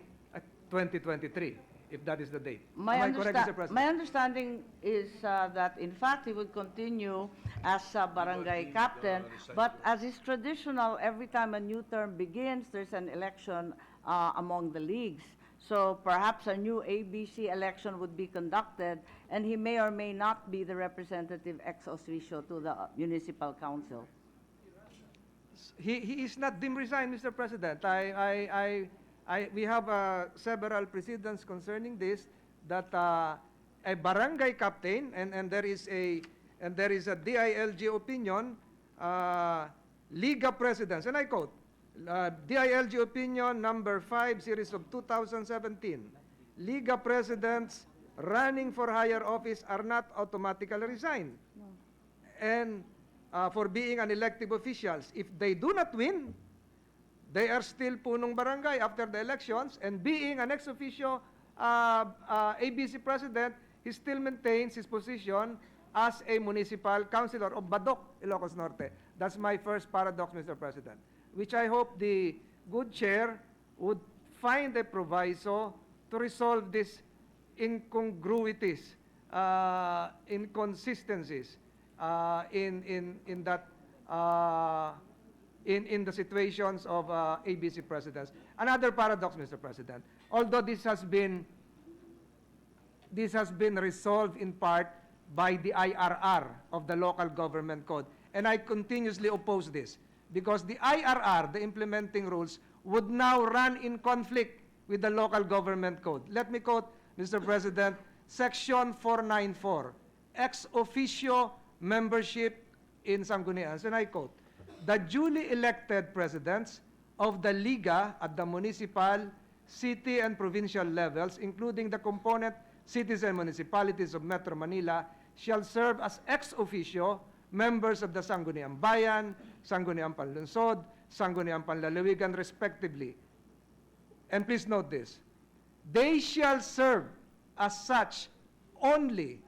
2023, if that is the date. My, Am I correct, Mr. President? my understanding is that, in fact, he would continue as a barangay captain, but as is traditional, every time a new term begins, there's an election among the leagues. So perhaps a new ABC election would be conducted, and he may or may not be the representative ex officio to the municipal council. He is not deemed resigned, Mr. President. We have several precedents concerning this, that a barangay captain, and there is a DILG opinion, Liga presidents, and I quote, DILG opinion number 5, series of 2017, Liga presidents running for higher office are not automatically resigned. And for being an elective officials, if they do not win, they are still punong barangay after the elections, and being an ex officio ABC president, he still maintains his position as a municipal councilor of Badok, Ilocos Norte. That's my first paradox, Mr. President, which I hope the good chair would find a proviso to resolve these incongruities, inconsistencies in the situations of ABC presidents. Another paradox, Mr. President, although this has been resolved in part by the IRR of the local government code, and I continuously oppose this because the IRR, the implementing rules, would now run in conflict with the local government code. Let me quote, Mr. President, Section 494, ex officio membership in sanggunians, and I quote, the duly elected presidents of the Liga at the municipal, city, and provincial levels, including the component cities and municipalities of Metro Manila, shall serve as ex officio members of the Sangguniang Bayan, Sangguniang Panlunsod, Sangguniang Panlalawigan, respectively. And please note this, they shall serve as such only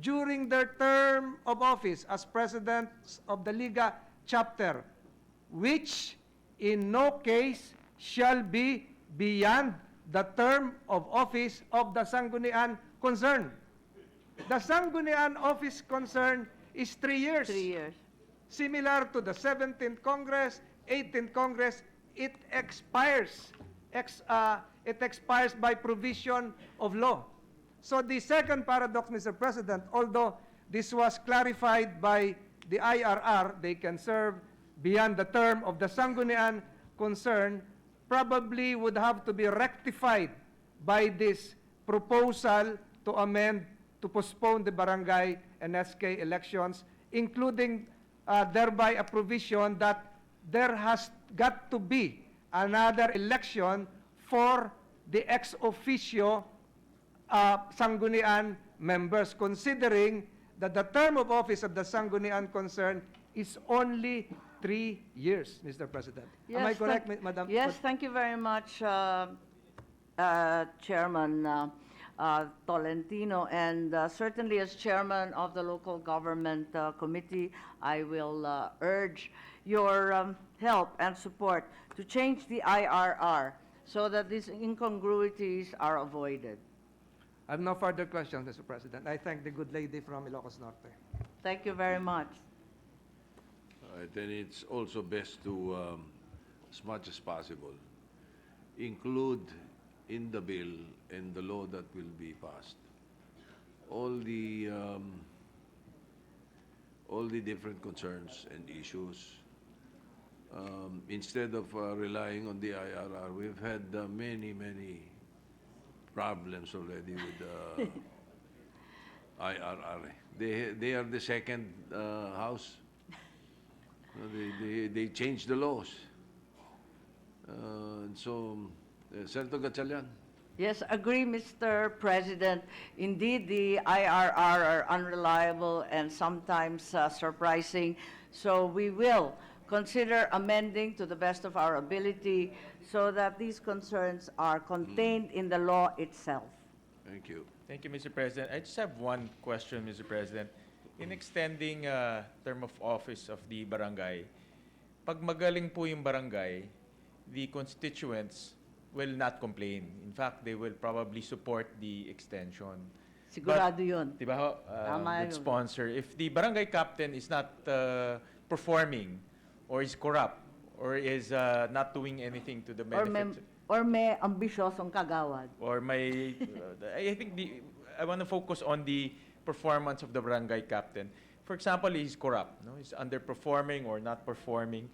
during their term of office as presidents of the Liga chapter, which in no case shall be beyond the term of office of the Sangguniang concerned. The Sangguniang office concern is 3 years. 3 years. Similar to the 17th Congress, 18th Congress, it expires. It expires by provision of law. So the second paradox, Mr. President, although this was clarified by the IRR, they can serve beyond the term of the Sangguniang concern, probably would have to be rectified by this proposal to amend, to postpone the barangay and SK elections, including thereby a provision that there has got to be another election for the ex officio Sangguniang members, considering that the term of office of the Sangguniang concern is only 3 years, Mr. President. Am I correct, Madam? Yes, thank you very much, Chairman Tolentino, and certainly as chairman of the Local Government Committee, I will urge your help and support to change the IRR so that these incongruities are avoided. I have no further questions, Mr. President. I thank the good lady from Ilocos Norte. Thank you very much. Then it's also best to, as much as possible, include in the bill and the law that will be passed all the different concerns and issues. Instead of relying on the IRR, we've had many problems already with the IRR. They are the second house. They changed the laws. And so, Senator Gatchalian. Yes, agree, Mr. President. Indeed, the IRR are unreliable and sometimes surprising. So we will consider amending to the best of our ability so that these concerns are contained in the law itself. Thank you. Thank you, Mr. President. I just have one question, Mr. President. In extending term of office of the barangay, pag magaling po yung barangay, the constituents will not complain. In fact, they will probably support the extension. Sigurado yun. Diba ho? Tama With yun. sponsor. If the barangay captain is not performing or is corrupt or is not doing anything to the benefit Or may ambisyosong kagawad. or may I think I want to focus on the performance of the barangay captain. For example, he's corrupt, no? He's underperforming or not performing.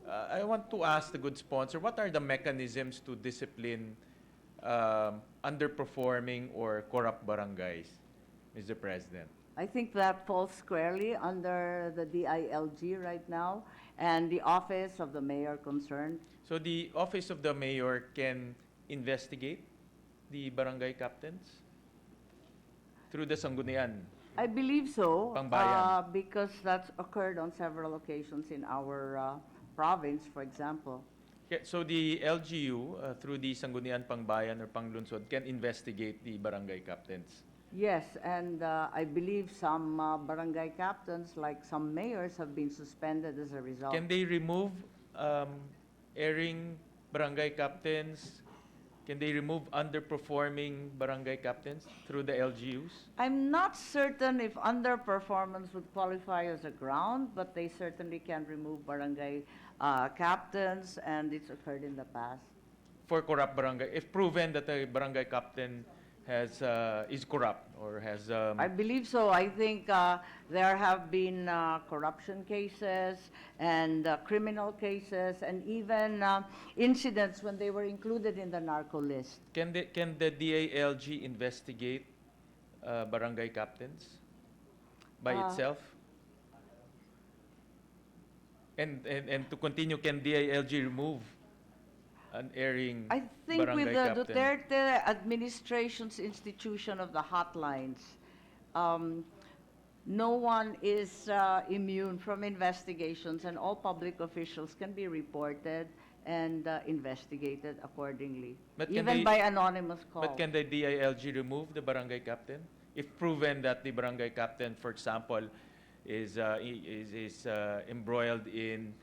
I want to ask the good sponsor, what are the mechanisms to discipline underperforming or corrupt barangays, Mr. President? I think that falls squarely under the DILG right now and the office of the mayor concerned. So the office of the mayor can investigate the barangay captains through the sanggunian. I believe so, Pangbayan. because that's occurred on several occasions in our province, for example. Okay, so the LGU through the sanggunian pangbayan or panglunsod can investigate the barangay captains. Yes, and I believe some barangay captains, like some mayors, have been suspended as a result. Can they remove erring barangay captains? Can they remove underperforming barangay captains through the LGUs? I'm not certain if underperformance would qualify as a ground, but they certainly can remove barangay captains, and it's occurred in the past. For corrupt barangay, if proven that a barangay captain has is corrupt or has I believe so. I think there have been corruption cases and criminal cases and even incidents when they were included in the narco list. can the DILG investigate barangay captains by itself? And to continue, can DILG remove an erring I think barangay with the captain? Duterte administration's institution of the hotlines, no one is immune from investigations, and all public officials can be reported and investigated accordingly, But can even they- by anonymous call. But can the DILG remove the barangay captain? If proven that the barangay captain, for example, is embroiled in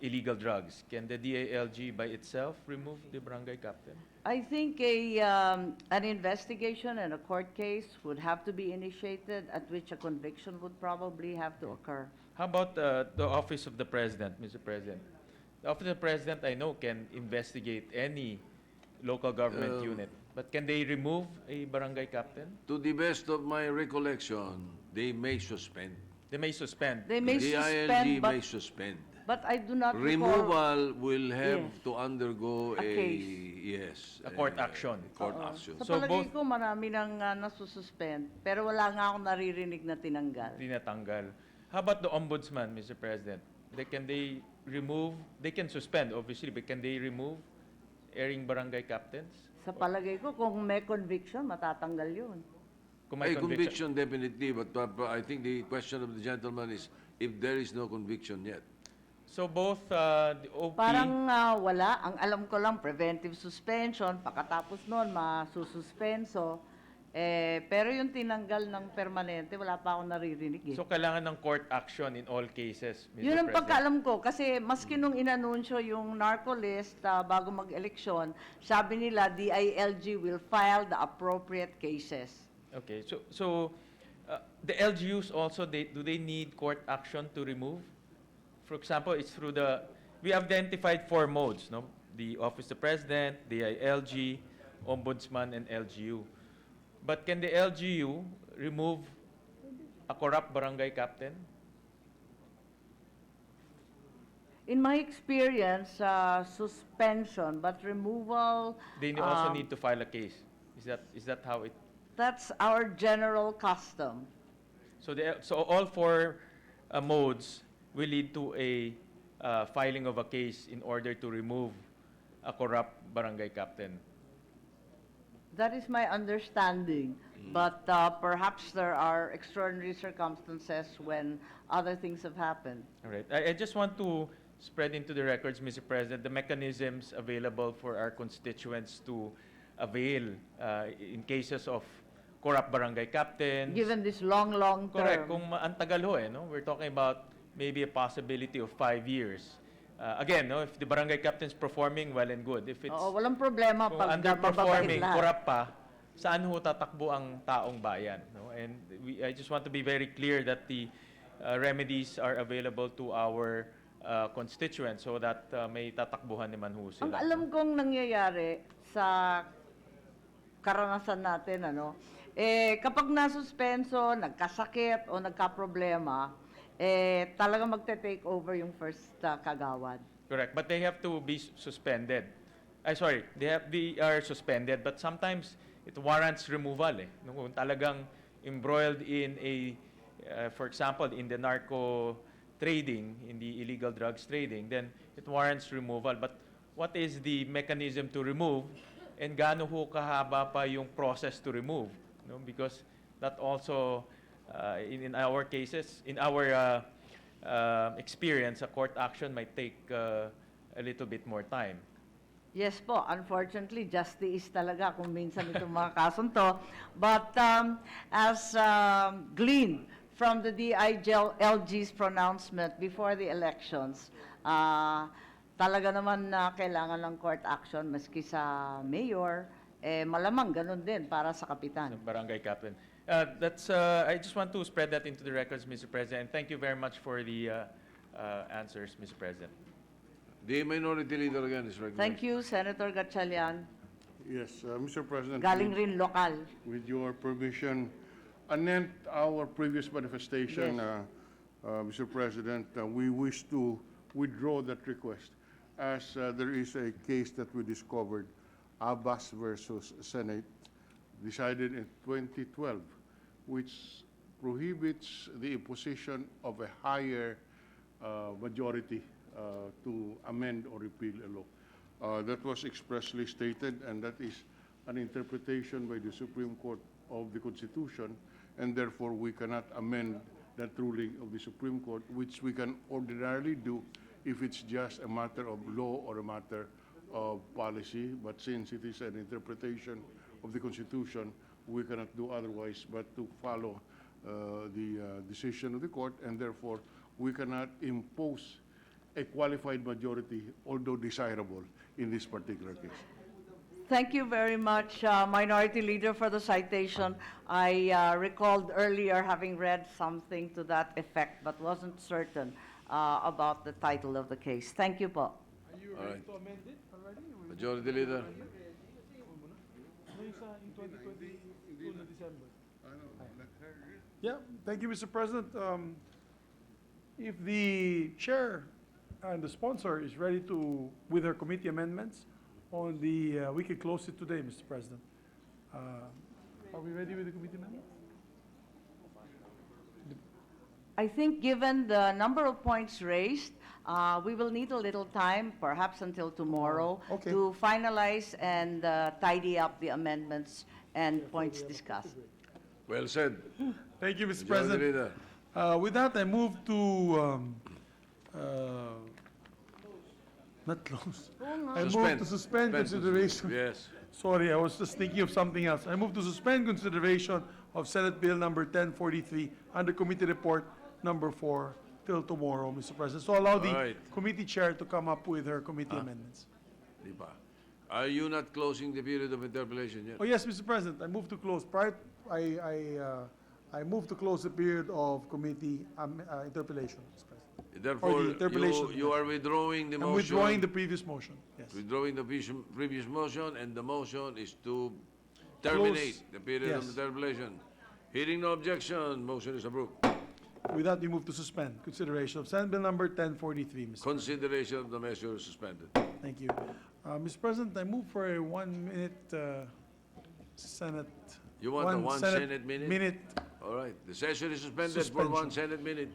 illegal drugs, can the DILG by itself remove the barangay captain? I think an investigation and a court case would have to be initiated, at which a conviction would probably have to occur. How about the Office of the President, Mr. President? The Office of the President, I know, can investigate any local government unit. But can they remove a barangay captain? To the best of my recollection, they may suspend. They may suspend. They may DILG suspend, may suspend. but I do not recall. Removal will have Yes. to undergo A case. yes, A court action. Court Oo. action. Sa So palagay both- ko, marami nang nasususpend, pero wala nga akong naririnig na tinanggal. Tinatanggal. How about the ombudsman, Mr. President? Can they remove, they can suspend, obviously, but can they remove erring barangay captains? Sa palagay ko, kung may conviction, matatanggal yun. Kung may A conviction definitely, but I think the question of the gentleman is if there is no conviction yet. So both the OP, Parang wala. Ang alam ko lang, preventive suspension, pagkatapos nun, masususpenso. Pero yung tinanggal ng permanente, wala pa akong naririnig eh. so kailangan ng court action in all cases, Mr. Yun ang President. pagkaalam ko. Kasi maski nung inanunsyo yung narco list bago mag-eleksyon, sabi nila DILG will file the appropriate cases. Okay, so the LGUs also, do they need court action to remove? For example, it's through we identified 4 modes, no? The Office of the President, DILG, Ombudsman, and LGU. But can the LGU remove a corrupt barangay captain? In my experience, suspension, but removal, They also need to file a case. Is that how it? that's our general custom. So all 4 modes will lead to a filing of a case in order to remove a corrupt barangay captain. That is my understanding. But perhaps there are extraordinary circumstances when other things have happened. All right. I just want to spread into the records, Mr. President, the mechanisms available for our constituents to avail in cases of corrupt barangay captains. Given this long term. Correct. Kung ang tagal ho no? We're talking about maybe a possibility of 5 years. Again, no, if the barangay captain's performing, well and good. If it's Oo, walang problema kung pag underperforming, mababait lahat. corrupt pa, saan ho tatakbo ang taong bayan? No? And I just want to be very clear that the remedies are available to our constituents so that may tatakbuhan naman ho Ang sila. alam kong nangyayari sa karanasan natin, kapag nasuspenso, nagkasakit o nagkaproblema, talaga magte-take over yung first kagawad. Correct, but they have to be suspended. They are suspended, but sometimes it warrants removal. Kung talagang embroiled in for example, in the narco trading, in the illegal drugs trading, then it warrants removal. But what is the mechanism to remove, and gaano ho kahaba pa yung process to remove? Because that also, in our cases, in our experience, a court action might take a little bit more time. Yes po, unfortunately, justice talaga kung minsan itong mga kasong to. But as gleaned from the DILG's pronouncement before the elections, talaga naman na kailangan ng court action maski sa mayor, malamang ganun din para sa kapitan. Sa barangay captain. I just want to spread that into the records, Mr. President. Thank you very much for the answers, Mr. President. The Minority Leader again is recognized. Thank you, Senator Gatchalian. Yes, Mr. President. Galing rin lokal. With your permission, anent our previous manifestation, Mr. President, we wish to withdraw that request as there is a case that we discovered, Abbas versus Senate, decided in 2012, which prohibits the imposition of a higher majority to amend or repeal a law. That was expressly stated, and that is an interpretation by the Supreme Court of the Constitution, and therefore we cannot amend that ruling of the Supreme Court, which we can ordinarily do if it's just a matter of law or a matter of policy. But since it is an interpretation of the Constitution, we cannot do otherwise but to follow the decision of the court, and therefore we cannot impose a qualified majority, although desirable, in this particular case. Thank you very much, Minority Leader, for the citation. I recalled earlier having read something to that effect, but wasn't certain about the title of the case. Thank you po. Are you All ready right. to amend it already? Majority Leader. Yeah, thank you, Mr. President. If the chair and the sponsor is ready to, with her committee amendments, on the, we could close it today, Mr. President. Are we ready with the committee amendments? I think given the number of points raised, we will need a little time, perhaps until tomorrow, Okay. to finalize and tidy up the amendments and points discussed. Well said. Thank you, Mr. Majority President. Leader. With that, I move to, not close. I move to suspend consideration. Yes. Sorry, I was just thinking of something else. I move to suspend consideration of Senate Bill number 1043 under Committee Report number 4 till tomorrow, Mr. President. So allow the Alright. committee chair to come up with her committee amendments. Di pa. Are you not closing the period of interpellation yet? Oh, yes, Mr. President, I move to close. I move to close the period of committee interpellation, Mr. President. Therefore, interpellation. you are withdrawing the I'm motion. withdrawing the previous motion, yes. Withdrawing the previous motion, and the motion is to terminate the period of yes. interpellation. Hearing no objection, motion is approved. With that, we move to suspend consideration of Senate Bill number 1043, Mr. Consideration of the measure suspended. Thank you. Mr. President, I move for a 1 minute Senate. You want a one Senate minute? Minute. All right, the session is suspended for 1 Senate minute.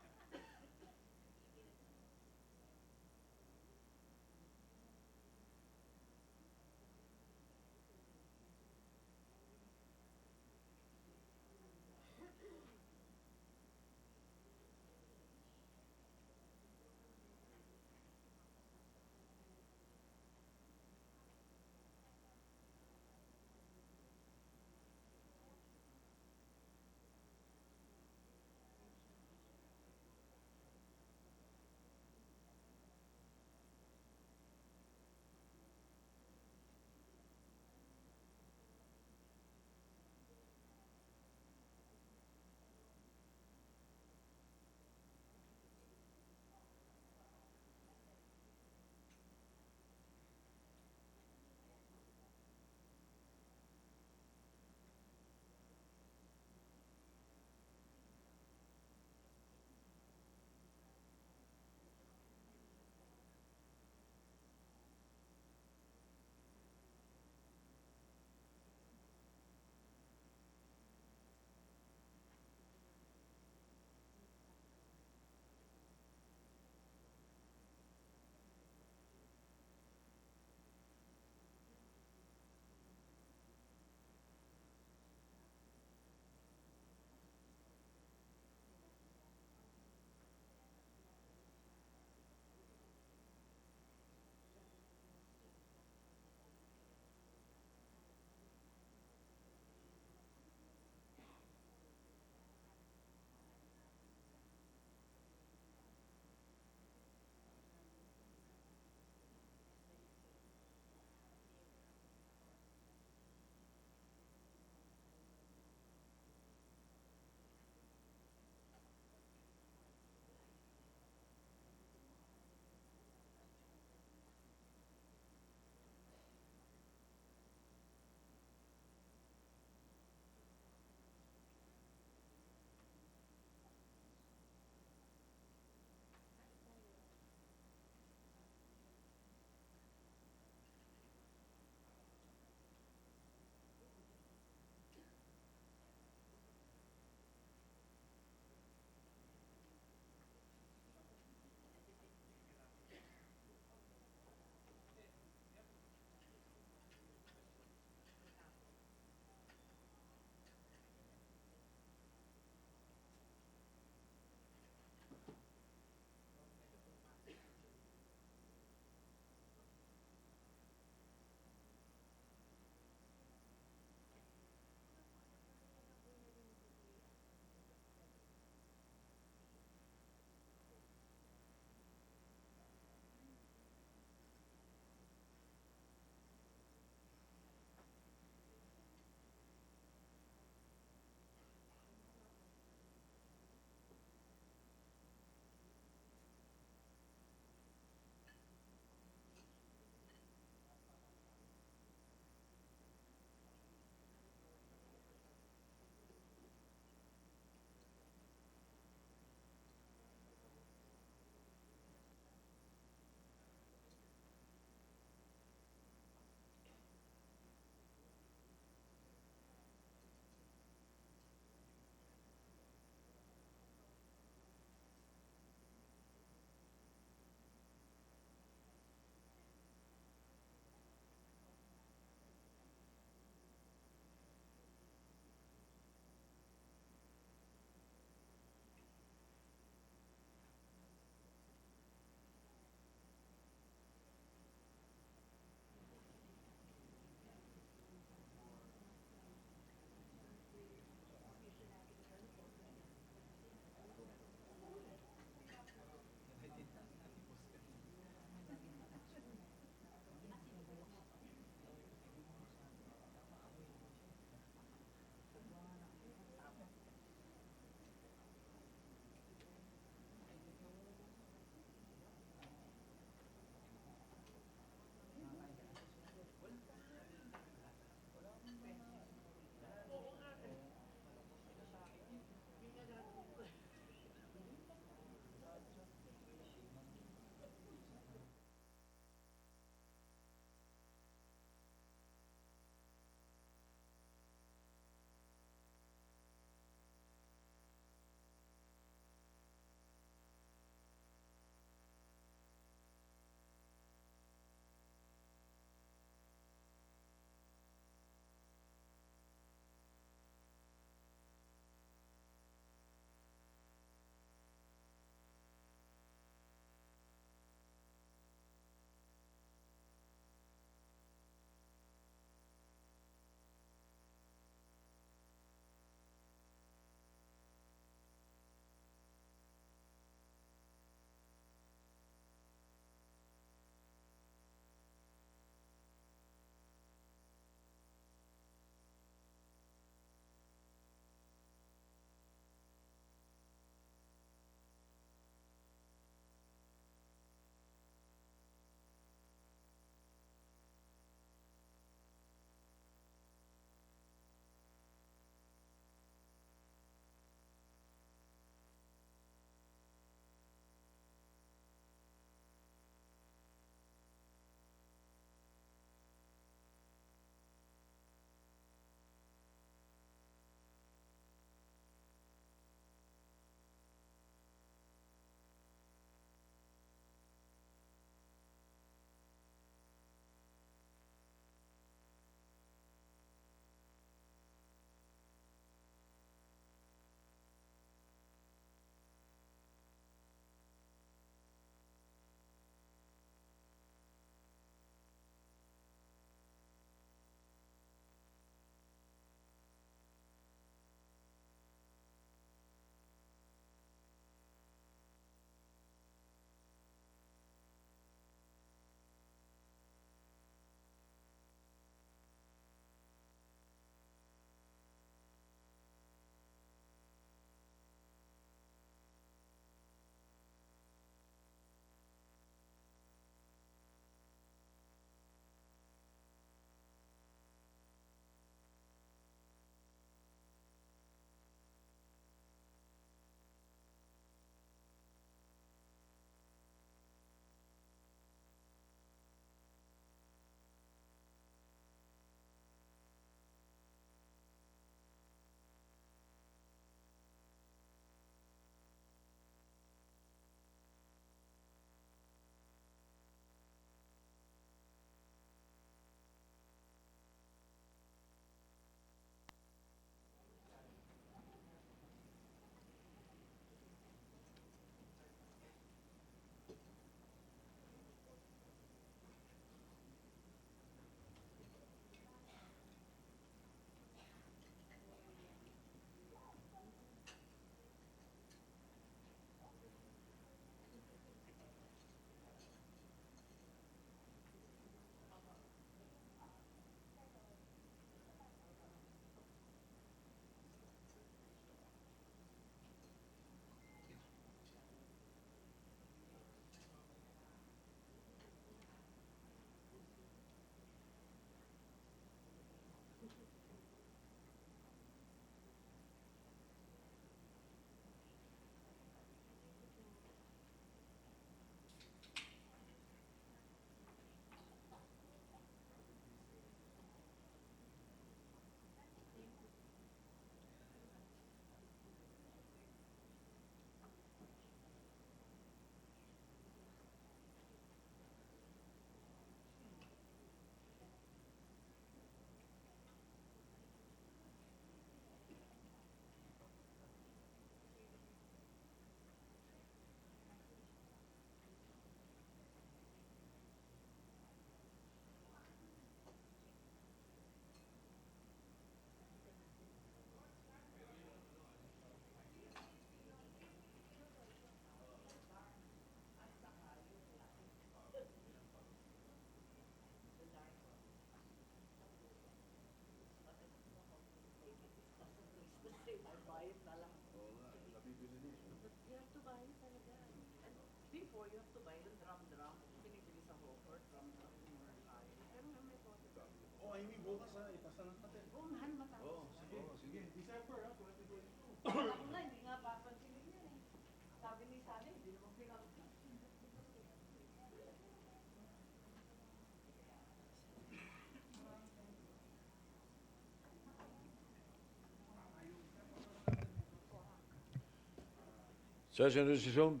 Session resumed.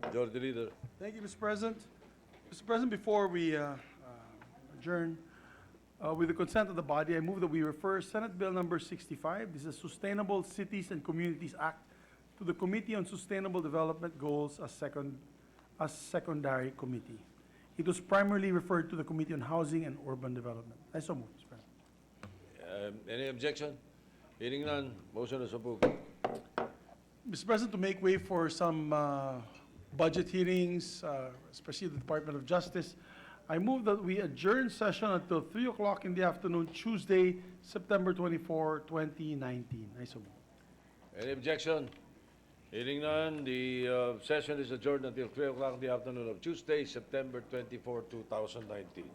Majority Leader. Thank you, Mr. President. Mr. President, before we adjourn, with the consent of the body, I move that we refer Senate Bill number 65, this is Sustainable Cities and Communities Act, to the Committee on Sustainable Development Goals as secondary committee. It was primarily referred to the Committee on Housing and Urban Development. I so move, Mr. President. Any objection? Hearing none, motion is approved. Mr. President, to make way for some budget hearings, especially the Department of Justice, I move that we adjourn session until 3 o'clock in the afternoon, Tuesday, September 24, 2019. I so move. Any objection? Hearing none, the session is adjourned until 3 o'clock in the afternoon of Tuesday, September 24, 2019.